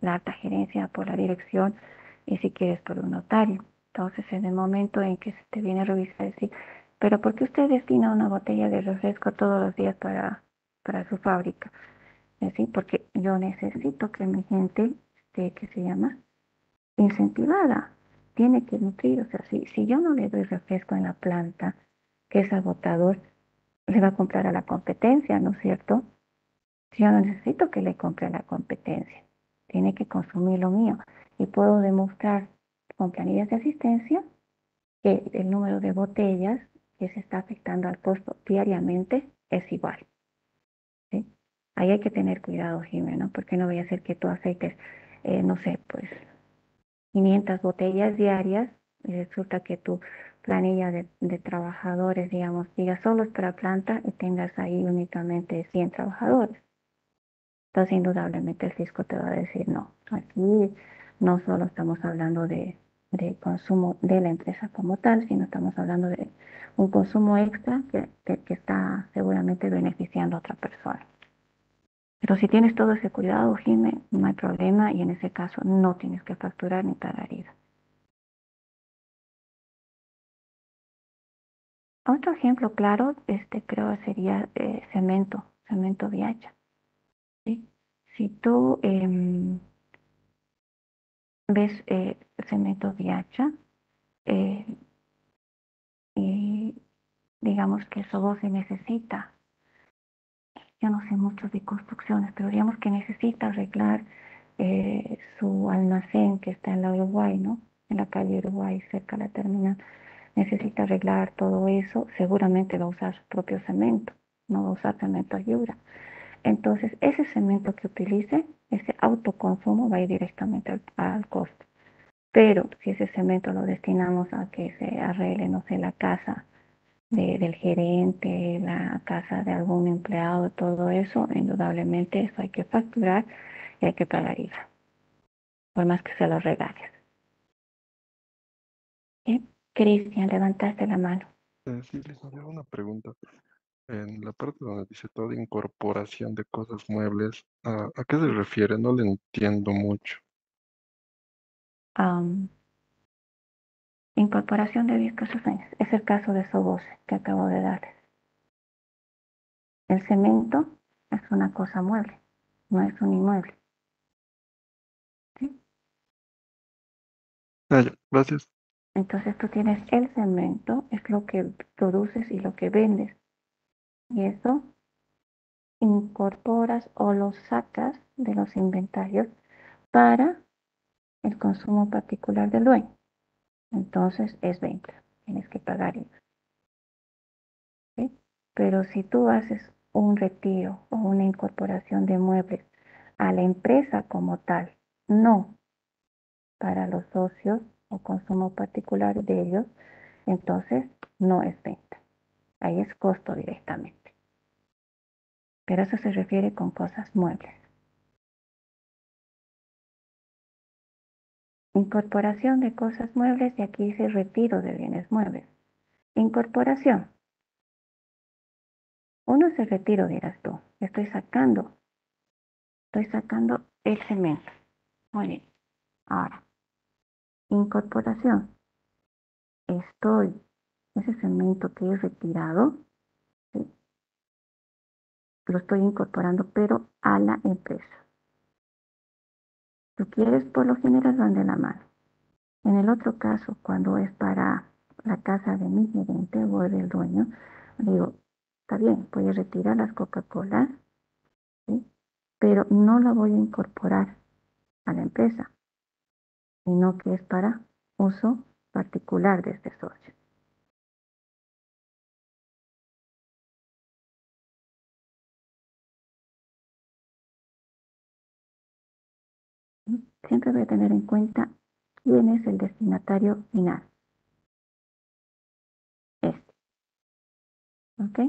la alta gerencia, por la dirección y si quieres por un notario. Entonces, en el momento en que se te viene a revisar, decir, pero ¿por qué usted destina una botella de refresco todos los días para su fábrica? Es decir, porque yo necesito que mi gente esté, ¿qué se llama? Incentivada. Tiene que nutrir. O sea, si yo no le doy refresco en la planta, que es agotador, le va a comprar a la competencia, ¿no es cierto? Yo no necesito que le compre a la competencia, tiene que consumir lo mío. Y puedo demostrar con planillas de asistencia que el número de botellas que se está afectando al costo diariamente es igual, ¿sí? Ahí hay que tener cuidado, Jimena, porque no voy a hacer que tú afectes, no sé, pues 500 botellas diarias y resulta que tu planilla de trabajadores, digamos, diga solo es para planta y tengas ahí únicamente 100 trabajadores. Entonces, indudablemente el fisco te va a decir, no, aquí no solo estamos hablando de consumo de la empresa como tal, sino estamos hablando de un consumo extra que está seguramente beneficiando a otra persona. Pero si tienes todo ese cuidado, Jimé, no hay problema y en ese caso no tienes que facturar ni pagar IVA. Otro ejemplo claro, creo sería cemento viacha, ¿sí? Si tú ves cemento viacha eh, y digamos que eso se necesita, yo no sé mucho de construcciones, pero digamos que necesita arreglar su almacén que está en la Uruguay, ¿no? En la calle Uruguay, cerca de la terminal. Necesita arreglar todo eso, seguramente va a usar su propio cemento, no va a usar cemento Yura. Entonces, ese cemento que utilice, ese autoconsumo va a ir directamente al costo. Pero si ese cemento lo destinamos a que se arregle, no sé, la casa del gerente, la casa de algún empleado, todo eso, indudablemente eso hay que facturar y hay que pagar IVA, por más que se lo regales. ¿Sí? Cristian, levantaste la mano. Sí, licenciado, una pregunta. En la parte donde dice toda incorporación de cosas muebles, ¿a qué se refiere? No le entiendo mucho. Incorporación de discos es el caso de Sobose que acabo de darles. El cemento es una cosa mueble, no es un inmueble. ¿Sí? Ya, gracias. Entonces tú tienes el cemento, es lo que produces y lo que vendes. Y eso incorporas o lo sacas de los inventarios para el consumo particular del dueño. Entonces es venta, tienes que pagar IVA. ¿Sí? Pero si tú haces un retiro o una incorporación de muebles a la empresa como tal, no para los socios o consumo particular de ellos, entonces no es venta. Ahí es costo directamente. Pero eso se refiere con cosas muebles. Incorporación de cosas muebles y aquí dice retiro de bienes muebles. Incorporación. Uno es el retiro, dirás tú. Estoy sacando el cemento. Muy bien. Ahora, incorporación. Ese cemento que he retirado, ¿sí? Lo estoy incorporando, pero a la empresa. Tú quieres, por lo general van de la mano. En el otro caso, cuando es para la casa de mi gerente o del dueño, digo, está bien, voy a retirar las Coca-Cola, ¿sí? Pero no la voy a incorporar a la empresa, sino que es para uso particular de este socio. Siempre voy a tener en cuenta quién es el destinatario final. Este, ¿ok?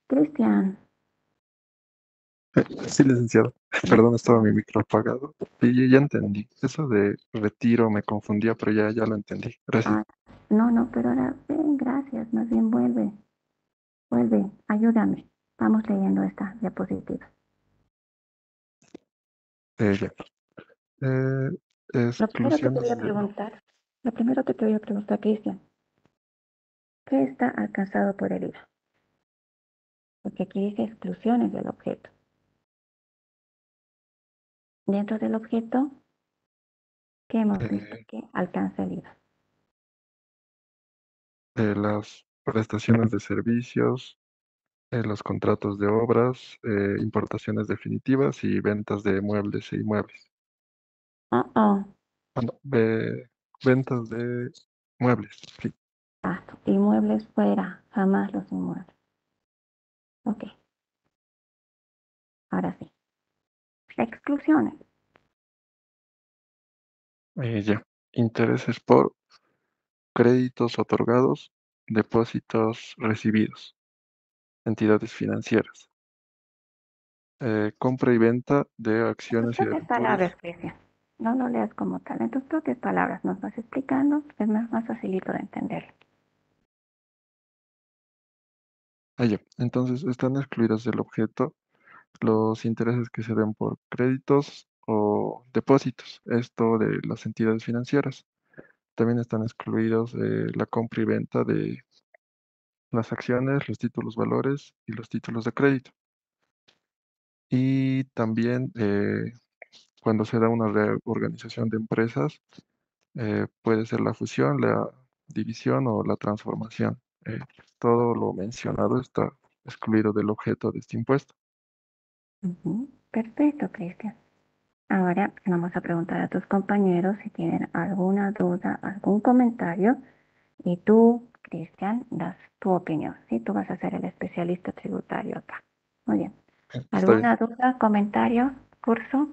Cristian, Sí, licenciado. Perdón, estaba mi micro apagado. Y ya entendí. Eso de retiro me confundía, pero ya lo entendí. Gracias. no, pero ahora, ven, gracias, más bien vuelve, ayúdame. Vamos leyendo esta diapositiva. Ya. Eh, Lo primero que te voy exclusiones a de... preguntar, Cristian, ¿qué está alcanzado por el IVA? Porque aquí dice exclusiones del objeto. Dentro del objeto, ¿qué hemos visto eh, que alcanza el IVA? las prestaciones de servicios, los contratos de obras, importaciones definitivas y ventas de muebles e inmuebles. Oh, oh. Ah, no, ventas de muebles, sí. Exacto. Inmuebles fuera, jamás los inmuebles. Ok, ahora sí. Exclusiones. Ya. Intereses por créditos otorgados, depósitos recibidos, entidades financieras, compra y venta de En tus acciones y propias debentures. palabras, Cristian. No lo leas como tal. En tus propias palabras nos vas explicando. Es más facilito de entender. Ya. Entonces, están excluidos del objeto los intereses que se den por créditos o depósitos, esto de las entidades financieras. También están excluidos la compra y venta de las acciones, los títulos valores y los títulos de crédito. Y también cuando se da una reorganización de empresas, puede ser la fusión, la división o la transformación. Eh, Todo lo mencionado está excluido del objeto de este impuesto. Perfecto, Cristian. Ahora vamos a preguntar a tus compañeros si tienen alguna duda, algún comentario. Y tú, Cristian, das tu opinión. ¿Sí? Tú vas a ser el especialista tributario acá. Muy bien. Está bien. ¿Alguna duda, comentario, curso?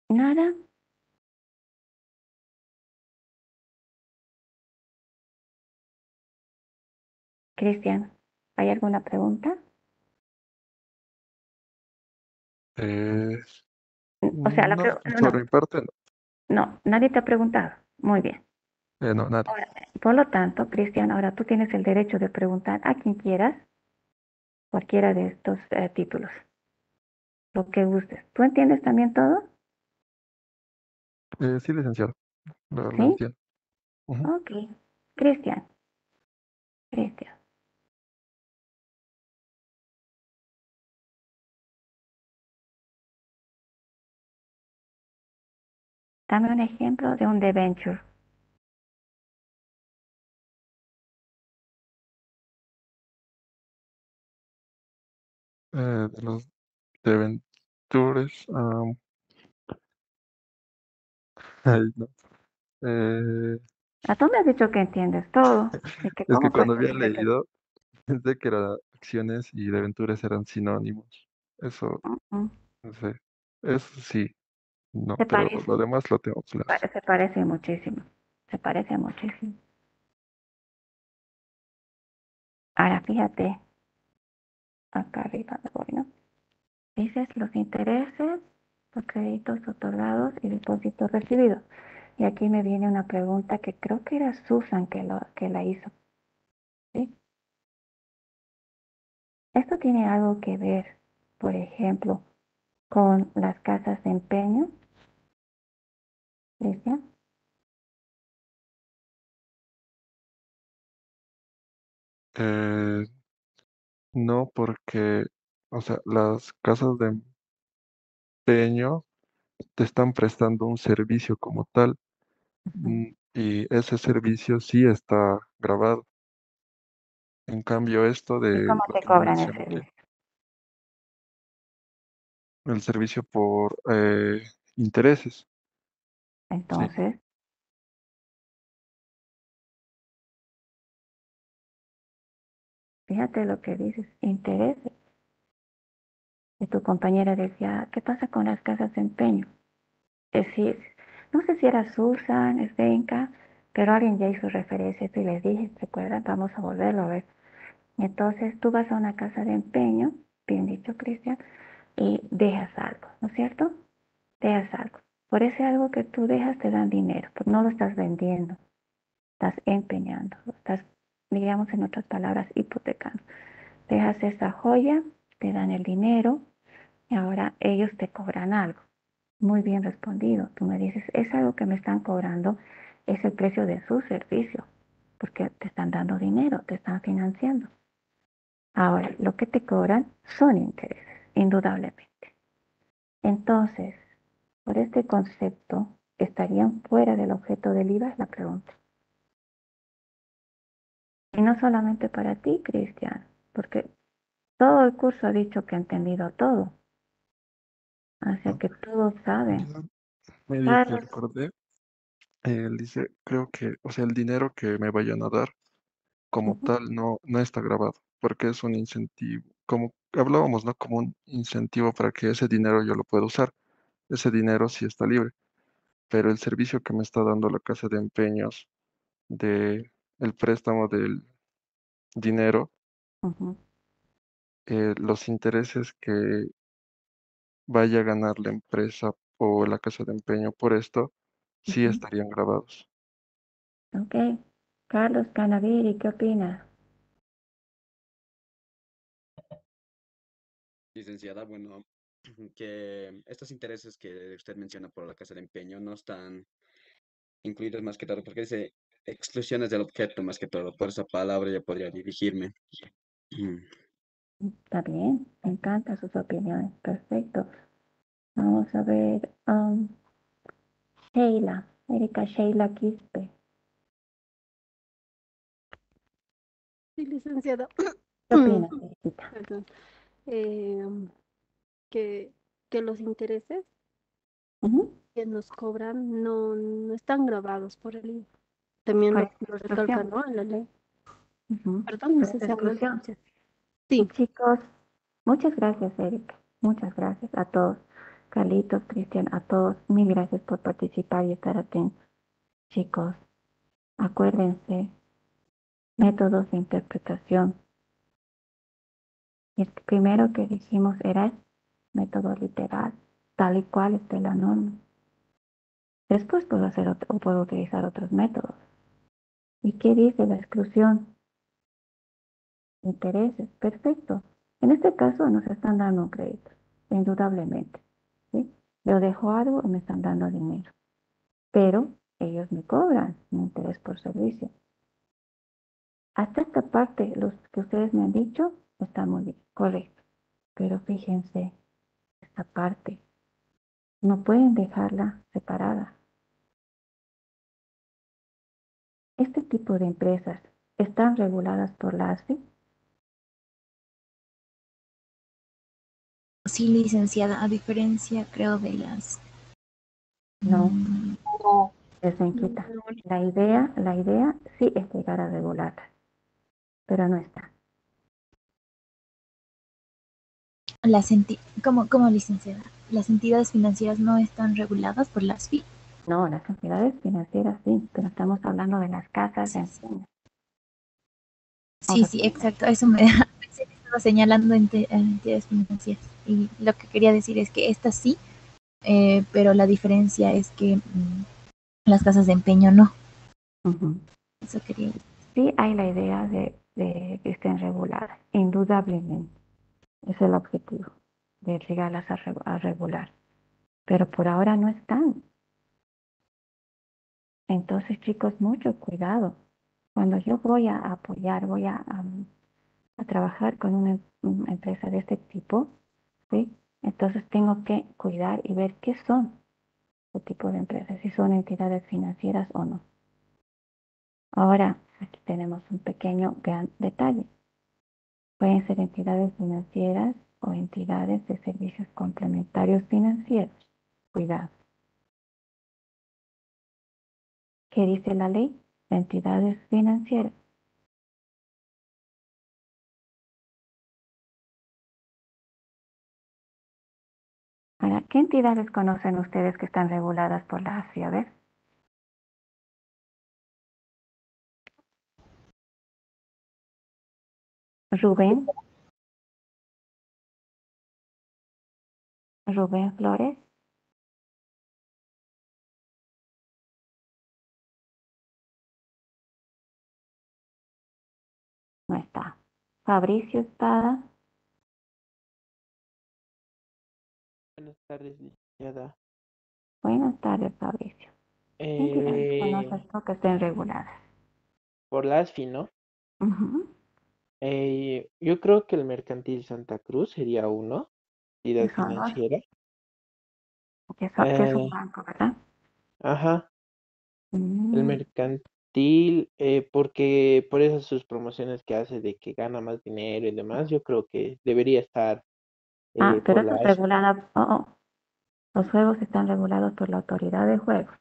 ¿Nada? Cristian, ¿hay alguna pregunta? Eh, O sea, no, no, por no, mi parte, no. no, nadie te ha preguntado. Muy bien. No, nadie. Ahora, por lo tanto, Cristian, ahora tú tienes el derecho de preguntar a quien quieras cualquiera de estos títulos, lo que gustes. ¿Tú entiendes también todo? Sí, licenciado, lo ¿Sí? entiendo. Ujú. Ok. Cristian, Cristian, dame un ejemplo de un debenture. De los debentures, ay, no. Eh, Tú me has dicho que entiendes todo. Así que, es que ¿cómo puedes cuando había pedirme que... leído, pensé que era acciones y debentures eran sinónimos. Eso, Mm, no sé. Eso sí, no, Se pero parece, lo demás lo tengo claro. se parece muchísimo. Se parece muchísimo. Ahora fíjate, acá arriba me voy, ¿no? Dices los intereses, los créditos otorgados y depósitos recibidos. Y aquí me viene una pregunta que creo que era Susan que la hizo. ¿Sí? Esto tiene algo que ver, por ejemplo, con las casas de empeño, Cristian. Eh, no porque, o sea, las casas de empeño te están prestando un servicio como tal, y ese servicio sí está grabado. En cambio, esto ¿Y de cómo lo te que le cobran el menciono, que servicio? el servicio por intereses, sí. Entonces, fíjate lo que dices, intereses. Y tu compañera decía, ¿qué pasa con las casas de empeño? Es decir, no sé si era Susan, Zdenka, pero alguien ya hizo referencia a esto y les dije, ¿recuerdan? Vamos a volverlo a ver. Entonces tú vas a una casa de empeño, bien dicho, Cristian, y dejas algo, ¿no es cierto? Dejas algo. Por ese algo que tú dejas te dan dinero, porque no lo estás vendiendo, estás empeñando, estás, digamos en otras palabras, hipotecando. Dejas esa joya, te dan el dinero y ahora ellos te cobran algo. Muy bien respondido. Tú me dices, es algo que me están cobrando, es el precio de su servicio, porque te están dando dinero, te están financiando. Ahora, lo que te cobran son intereses, indudablemente. Entonces, por este concepto, ¿estarían fuera del objeto del IVA? Es la pregunta. Y no solamente para ti, Cristian, porque todo el curso ha dicho que ha entendido todo. Así que todos saben. Ya medio que Carlos, recordé. Él dice, creo que, o sea, el dinero que me vayan a dar como ujú, tal no está grabado, porque es un incentivo, como hablábamos, ¿no? Como un incentivo para que ese dinero yo lo pueda usar. Ese dinero sí está libre, pero el servicio que me está dando la casa de empeños de el préstamo del dinero, ujú, los intereses que vaya a ganar la empresa o la casa de empeño por esto, sí ujú. estarían grabados. Ok. Carlos Canaviri, ¿qué opina? Licenciada, bueno, que estos intereses que usted menciona por la casa de empeño no están incluidos más que todo, porque dice exclusiones del objeto más que todo. Por esa palabra ya podría dirigirme. Mm. Está bien, me encantan sus opiniones. Perfecto. Vamos a ver. Sheila, Erika Sheila Quispe. Sí, licenciada. ¿Qué opinas, Erika? Perdón. Em, que, que los intereses Ujú. que nos cobran no están grabados por el IVA. También Por lo recalca, exclusión. ¿no? En la ley. Ujú. Perdón, Por esa licenciada, no exclusión. escuché. Y Sí, chicos, muchas gracias, Erika. Muchas gracias a todos. Carlitos, Cristian, a todos. Mil gracias por participar y estar atentos. Chicos, acuérdense, métodos de interpretación. Y el primero que dijimos era el método literal, tal y cual esté la norma. Después puedo hacer o puedo utilizar otros métodos. ¿Y qué dice la exclusión? Intereses, perfecto. En este caso nos están dando un crédito, indudablemente. ¿Sí? Yo dejo algo y me están dando dinero, pero ellos me cobran un interés por servicio. Hasta esta parte, los que ustedes me han dicho, está muy bien, correcto. Pero fíjense, esta parte, no pueden dejarla separada. Este tipo de empresas están reguladas por la ASFI. Sí, licenciada, a diferencia, creo, de las... No, mm, No, se quita. La idea sí es llegar a regularlas, pero no está. ¿cómo, licenciada? Las entidades financieras no están reguladas por las FI. No, las entidades financieras sí, pero estamos hablando de las casas de Sí, sí, empeño. Vamos sí, a sí, terminar. exacto. Eso me pensé que estaba señalando entidades financieras. Y lo que quería decir es que estas sí, pero la diferencia es que las casas de empeño no. Ujú. Eso quería decir. Sí hay la idea de que estén reguladas, indudablemente. Es el objetivo, de llegarlas a regular. Pero por ahora no están. Entonces, chicos, mucho cuidado. Cuando yo voy a apoyar, a trabajar con una empresa de este tipo, ¿sí? Entonces tengo que cuidar y ver qué son este tipo de empresas, si son entidades financieras o no. Ahora, aquí tenemos un pequeño gran detalle. Pueden ser entidades financieras o entidades de servicios complementarios financieros. Cuidado. ¿Qué dice la ley? Entidades financieras. Ahora, ¿qué entidades conocen ustedes que están reguladas por la AFI? A ver. Rubén, Rubén Flores, no está. Fabricio Espada, Buenas tardes, licenciada. buenas tardes, Fabricio. ¿Qué entidades Eh, conoces tú que estén reguladas? por la ASFI, ¿no? Ujú. Yo creo que el Mercantil Santa Cruz sería uno, entidad que son dos, financiera. que es un Eh, banco, ¿verdad? ajá, el Mm. Mercantil, porque por esas sus promociones que hace de que gana más dinero y demás, yo creo que debería estar Ah, pero por eso la es ASFI. regulada. Los juegos están regulados por la autoridad de juegos.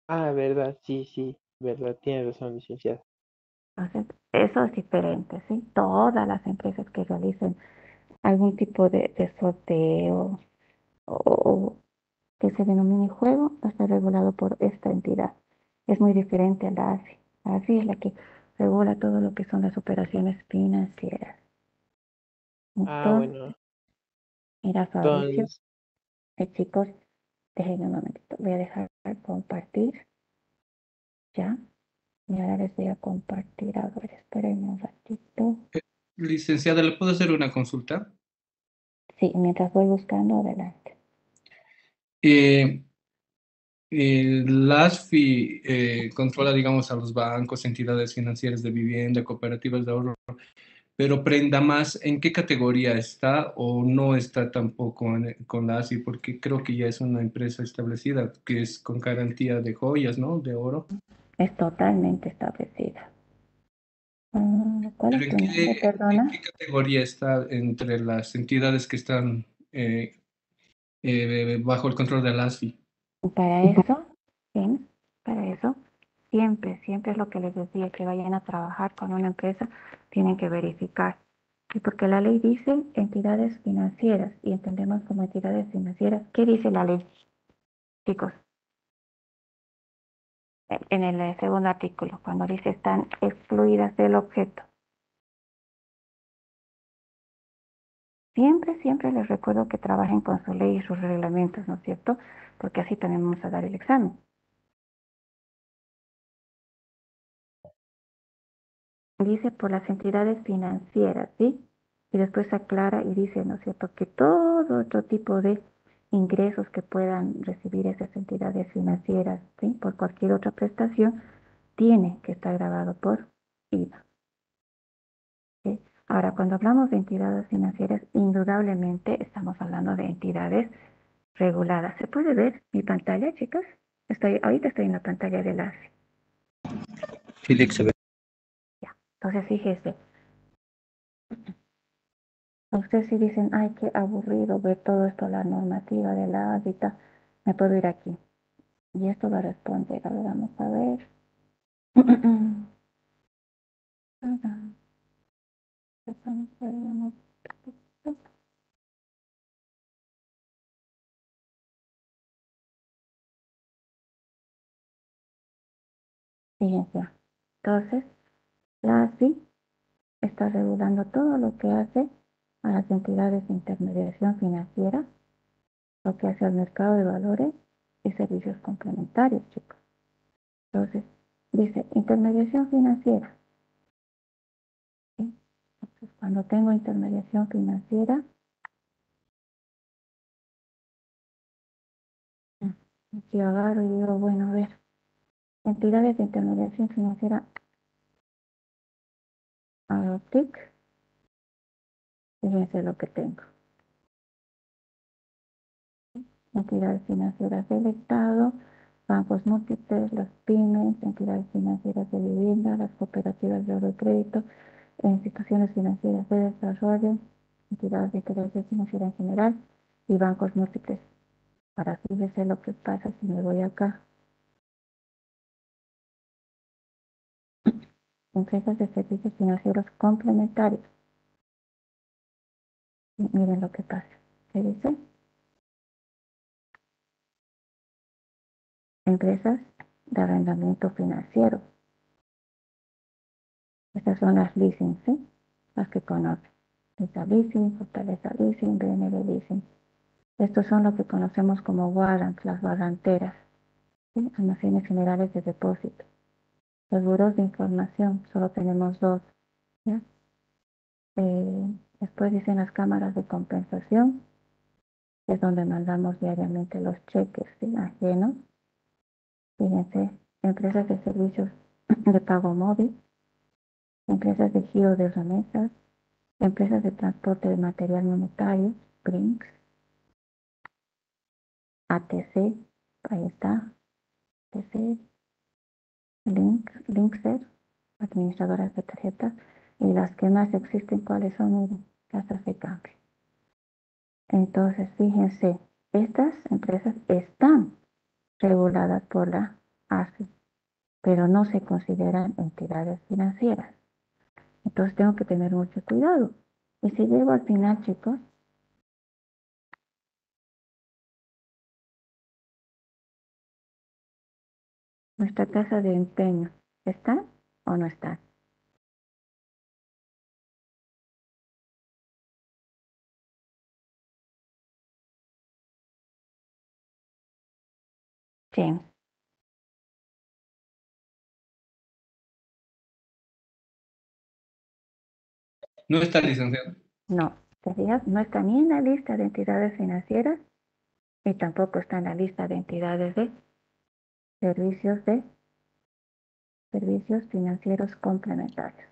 Ah, verdad, sí, sí, verdad, tiene razón, licenciada. Entonces, eso es diferente, ¿sí? Todas las empresas que realicen algún tipo de sorteo o que se denomine juego está regulado por esta entidad. Es muy diferente a la ASI. La ASI es la que regula todo lo que son las operaciones financieras. Ah, Entonces, bueno, mira, Fabricio, entonces, chicos, déjenme un momentito. Voy a dejar compartir ya. Y ahora les voy a compartir. A ver, espérenme un ratito. Licenciada, ¿le puedo hacer una consulta? Sí, mientras voy buscando, adelante. Eh, la ASFI controla, digamos, a los bancos, entidades financieras de vivienda, cooperativas de ahorro, pero Prenda Más, ¿en qué categoría está o no está tampoco con la ASFI? Porque creo que ya es una empresa establecida, que es con garantía de joyas, ¿no? De oro. Es totalmente establecida. ¿Cuál ¿Pero es tu nombre, en qué perdona? categoría está entre las entidades que están bajo el control de la ASFI? Para eso, ¿sí? Para eso, siempre es lo que les decía, que vayan a trabajar con una empresa, tienen que verificar. Y porque la ley dice entidades financieras, y entendemos como entidades financieras, ¿qué dice la ley, chicos? En el segundo artículo, cuando dice están excluidas del objeto. Siempre les recuerdo que trabajen con su ley y sus reglamentos, ¿no es cierto? Porque así también vamos a dar el examen. Dice por las entidades financieras, ¿sí? Y después aclara y dice, ¿no es cierto?, que todo otro tipo de ingresos que puedan recibir esas entidades financieras, ¿sí?, por cualquier otra prestación, tiene que estar grabado por IVA. ¿Sí? Ahora, cuando hablamos de entidades financieras, indudablemente estamos hablando de entidades reguladas. ¿Se puede ver mi pantalla, chicas? Ahorita estoy en la pantalla de las... Felix, se ve. Ya. Entonces, fíjese, a ustedes si dicen, ay, qué aburrido ver todo esto, la normativa de la hábitat, me puedo ir aquí. Y esto va a responder. A ver, vamos a ver. Fíjense. Entonces, la ASI está regulando todo lo que hace a las entidades de intermediación financiera, lo que hace al mercado de valores y servicios complementarios, chicos. Entonces, dice intermediación financiera. ¿Sí? Entonces, cuando tengo intermediación financiera, aquí agarro y digo, bueno, a ver, entidades de intermediación financiera, hago clic, fíjense lo que tengo. Entidades financieras del Estado, bancos múltiples, las pymes, entidades financieras de vivienda, las cooperativas de ahorro y crédito, instituciones financieras de desarrollo, entidades de interés financiera en general y bancos múltiples. Para fíjense lo que pasa si me voy acá. Empresas de servicios financieros complementarios. Y miren lo que pasa. ¿Qué dice? Empresas de arrendamiento financiero. Estas son las leasing, ¿sí? Las que conocen. Visa Leasing, Fortaleza Leasing, BNB Leasing. Estos son lo que conocemos como warrants, las barranteras, ¿sí? Almacenes generales de depósito. Los buros de información, solo tenemos dos, ¿ya? Después dicen las cámaras de compensación, que es donde mandamos diariamente los cheques, ¿sí?, ajenos. Fíjense, empresas de servicios de pago móvil, empresas de giro de remesas, empresas de transporte de material monetario, BRINCS, ATC, ahí está, ATC, Linkser, administradoras de tarjetas, y las que más existen, ¿cuáles son? Miren, casas de cambio. Entonces, fíjense, estas empresas están reguladas por la AFI, pero no se consideran entidades financieras. Entonces tengo que tener mucho cuidado. Y si llego al final, chicos, nuestra tasa de empeño, ¿está o no está? James, No está licenciado. no. ¿Te fijas? No está ni en la lista de entidades financieras y tampoco está en la lista de entidades de servicios financieros complementarios.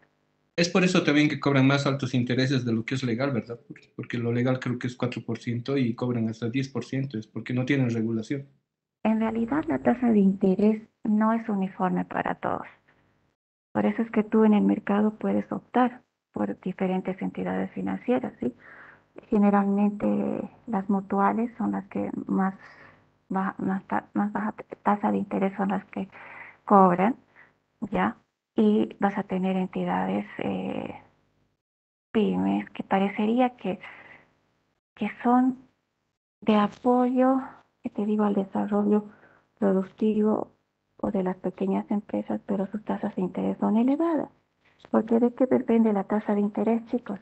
Es por eso también que cobran más altos intereses de lo que es legal, ¿verdad? Porque lo legal creo que es 4% y cobran hasta 10%, es porque no tienen regulación. En realidad, la tasa de interés no es uniforme para todos. Por eso es que tú en el mercado puedes optar por diferentes entidades financieras, ¿sí? Generalmente las mutuales son las que más baja tasa de interés son las que cobran, ¿ya? Y vas a tener entidades pymes que parecería que son de apoyo, que te digo, al desarrollo productivo o de las pequeñas empresas, pero sus tasas de interés son elevadas. Porque ¿de qué depende la tasa de interés, chicos?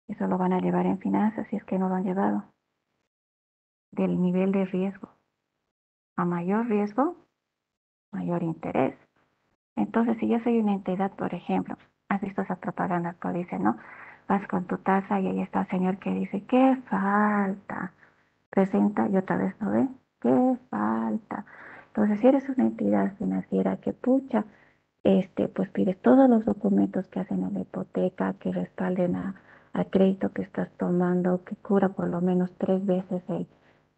Eso lo van a llevar en finanzas si es que no lo han llevado. Del nivel de riesgo. A mayor riesgo, mayor interés. Entonces, si yo soy una entidad, por ejemplo, has visto esas propagandas que dicen, ¿no? Vas con tu tasa y ahí está el señor que dice, ¿qué falta? Presenta y otra vez no ve, ¿qué falta? Entonces, si eres una entidad financiera que pucha, pues pides todos los documentos que hacen a la hipoteca, que respalden al crédito que estás tomando, que cubra por lo menos 3 veces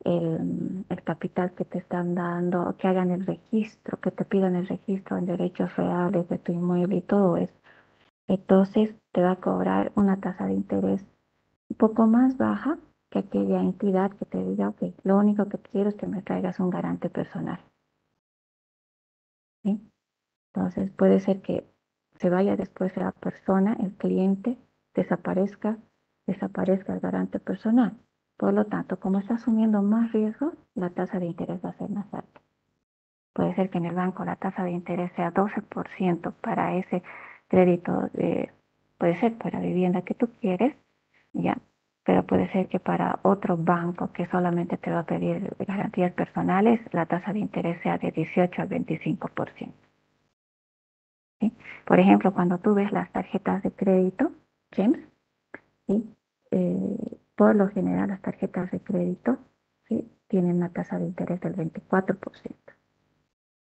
el capital que te están dando, que hagan el registro, que te pidan el registro en derechos reales de tu inmueble y todo eso. Entonces te va a cobrar una tasa de interés un poco más baja que aquella entidad que te diga, ok, lo único que quiero es que me traigas un garante personal. ¿Sí? Entonces puede ser que se vaya después la persona, el cliente, desaparezca el garante personal. Por lo tanto, como está asumiendo más riesgo, la tasa de interés va a ser más alta. Puede ser que en el banco la tasa de interés sea 12% para ese crédito, puede ser para vivienda que tú quieres, ya, pero puede ser que para otro banco que solamente te va a pedir garantías personales, la tasa de interés sea de 18 al 25%. ¿Sí? Por ejemplo, cuando tú ves las tarjetas de crédito, James, ¿sí? Por lo general las tarjetas de crédito, ¿sí? Tienen una tasa de interés del 24%,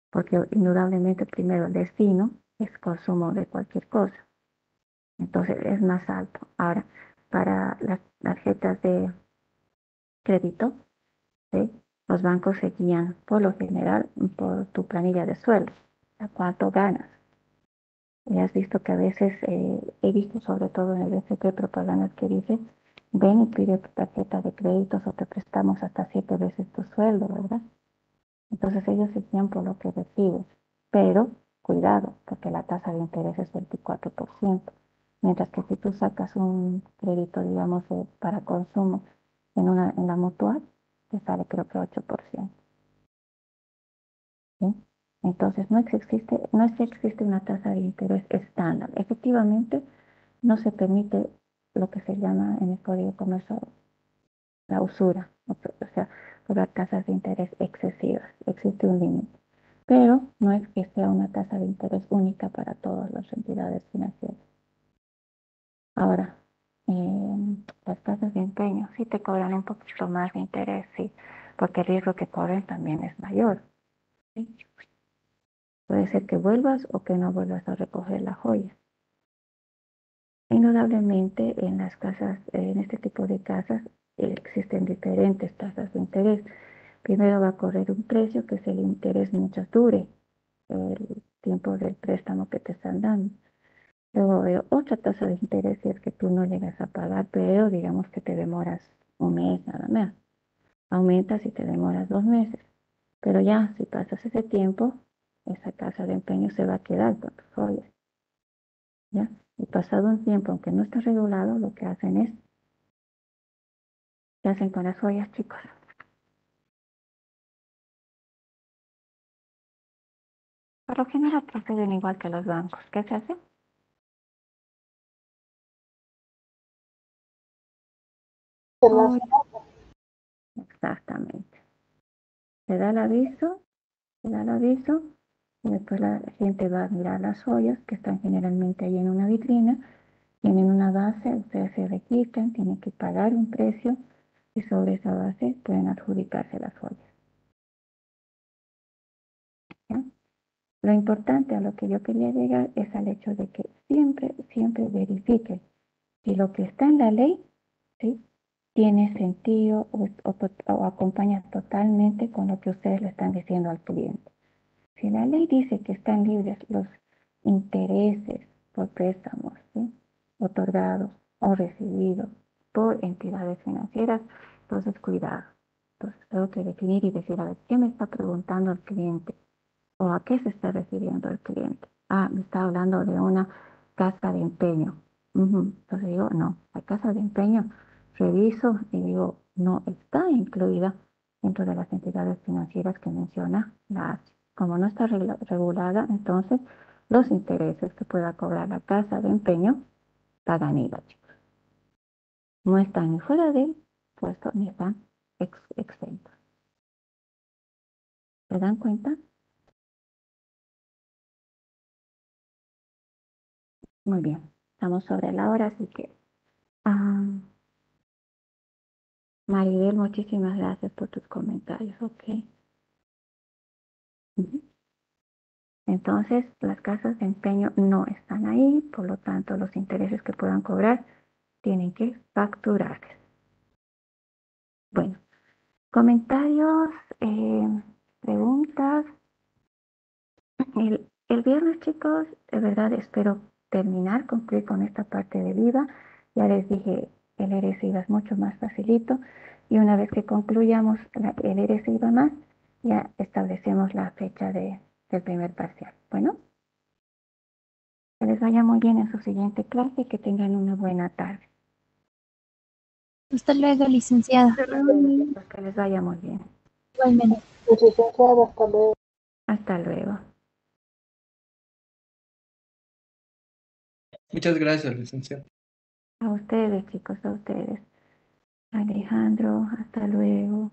porque indudablemente primero el destino es consumo de cualquier cosa, entonces es más alto. Ahora, para las tarjetas de crédito, ¿sí? Los bancos se guían por lo general por tu planilla de sueldo, a cuánto ganas. Y has visto que a veces, he visto sobre todo en el BCP propagandas que dicen, ven y pide tu tarjeta de créditos o te prestamos hasta 7 veces tu sueldo, ¿verdad? Entonces ellos se guían por lo que recibes. Pero, cuidado, porque la tasa de interés es 24%. Mientras que si tú sacas un crédito, digamos, para consumo en la mutual, te sale creo que 8%. ¿Sí? Entonces, no es que existe una tasa de interés estándar. Efectivamente, no se permite lo que se llama en el Código de Comercio la usura, o sea, cobrar tasas de interés excesivas. Existe un límite. Pero no es que sea una tasa de interés única para todas las entidades financieras. Ahora, las tasas de empeño sí te cobran un poquito más de interés, sí, porque el riesgo que corren también es mayor. ¿Sí? Puede ser que vuelvas o que no vuelvas a recoger la joya. Indudablemente en las casas, en este tipo de casas, existen diferentes tasas de interés. Primero va a correr un precio que es el interés mientras dure el tiempo del préstamo que te están dando. Luego veo otra tasa de interés si es que tú no llegas a pagar, pero digamos que te demoras un mes nada más. Aumenta si te demoras 2 meses. Pero ya, si pasas ese tiempo, esa casa de empeño se va a quedar con tus joyas. ¿Ya? Y pasado un tiempo, aunque no está regulado, lo que hacen es, ¿qué hacen con las joyas, chicos? Por lo general proceden igual que los bancos. ¿Qué se hace? Se las Exactamente. Se da el aviso, se da el aviso, y después la gente va a mirar las joyas que están generalmente ahí en una vitrina, tienen una base, ustedes se registran, tienen que pagar un precio y sobre esa base pueden adjudicarse las joyas. ¿Ya? Lo importante a lo que yo quería llegar es al hecho de que siempre, siempre verifiquen si lo que está en la ley, ¿sí?, tiene sentido o acompaña totalmente con lo que ustedes le están diciendo al cliente. Si la ley dice que están libres los intereses por préstamos, ¿sí?, otorgados o recibidos por entidades financieras, entonces cuidado. Entonces tengo que definir y decir, a ver, ¿qué me está preguntando el cliente? ¿O a qué se está refiriendo el cliente? Ah, me está hablando de una casa de empeño. Entonces digo, no, la casa de empeño, reviso y digo, no está incluida dentro de las entidades financieras que menciona la ASI. Como no está regulada, entonces los intereses que pueda cobrar la casa de empeño pagan IVA, chicos. No están ni fuera del puesto ni están exentos. ¿Se dan cuenta? Muy bien, estamos sobre la hora, así que Maribel, muchísimas gracias por tus comentarios, ok. Ujú. Entonces, las casas de empeño no están ahí, por lo tanto, los intereses que puedan cobrar tienen que facturarles. Bueno, comentarios, preguntas. El viernes, chicos, de verdad espero cumplir con esta parte de IVA. Ya les dije, el ERES IVA es mucho más facilito. Y una vez que concluyamos el ERES IVA más, ya establecemos la fecha del primer parcial. Bueno, que les vaya muy bien en su siguiente clase y que tengan una buena tarde. Hasta luego, licenciada. Que les vaya muy bien. Igualmente. licenciada, hasta luego. Hasta luego. Muchas gracias, licenciado. A ustedes, chicos, a ustedes. Alejandro, hasta luego.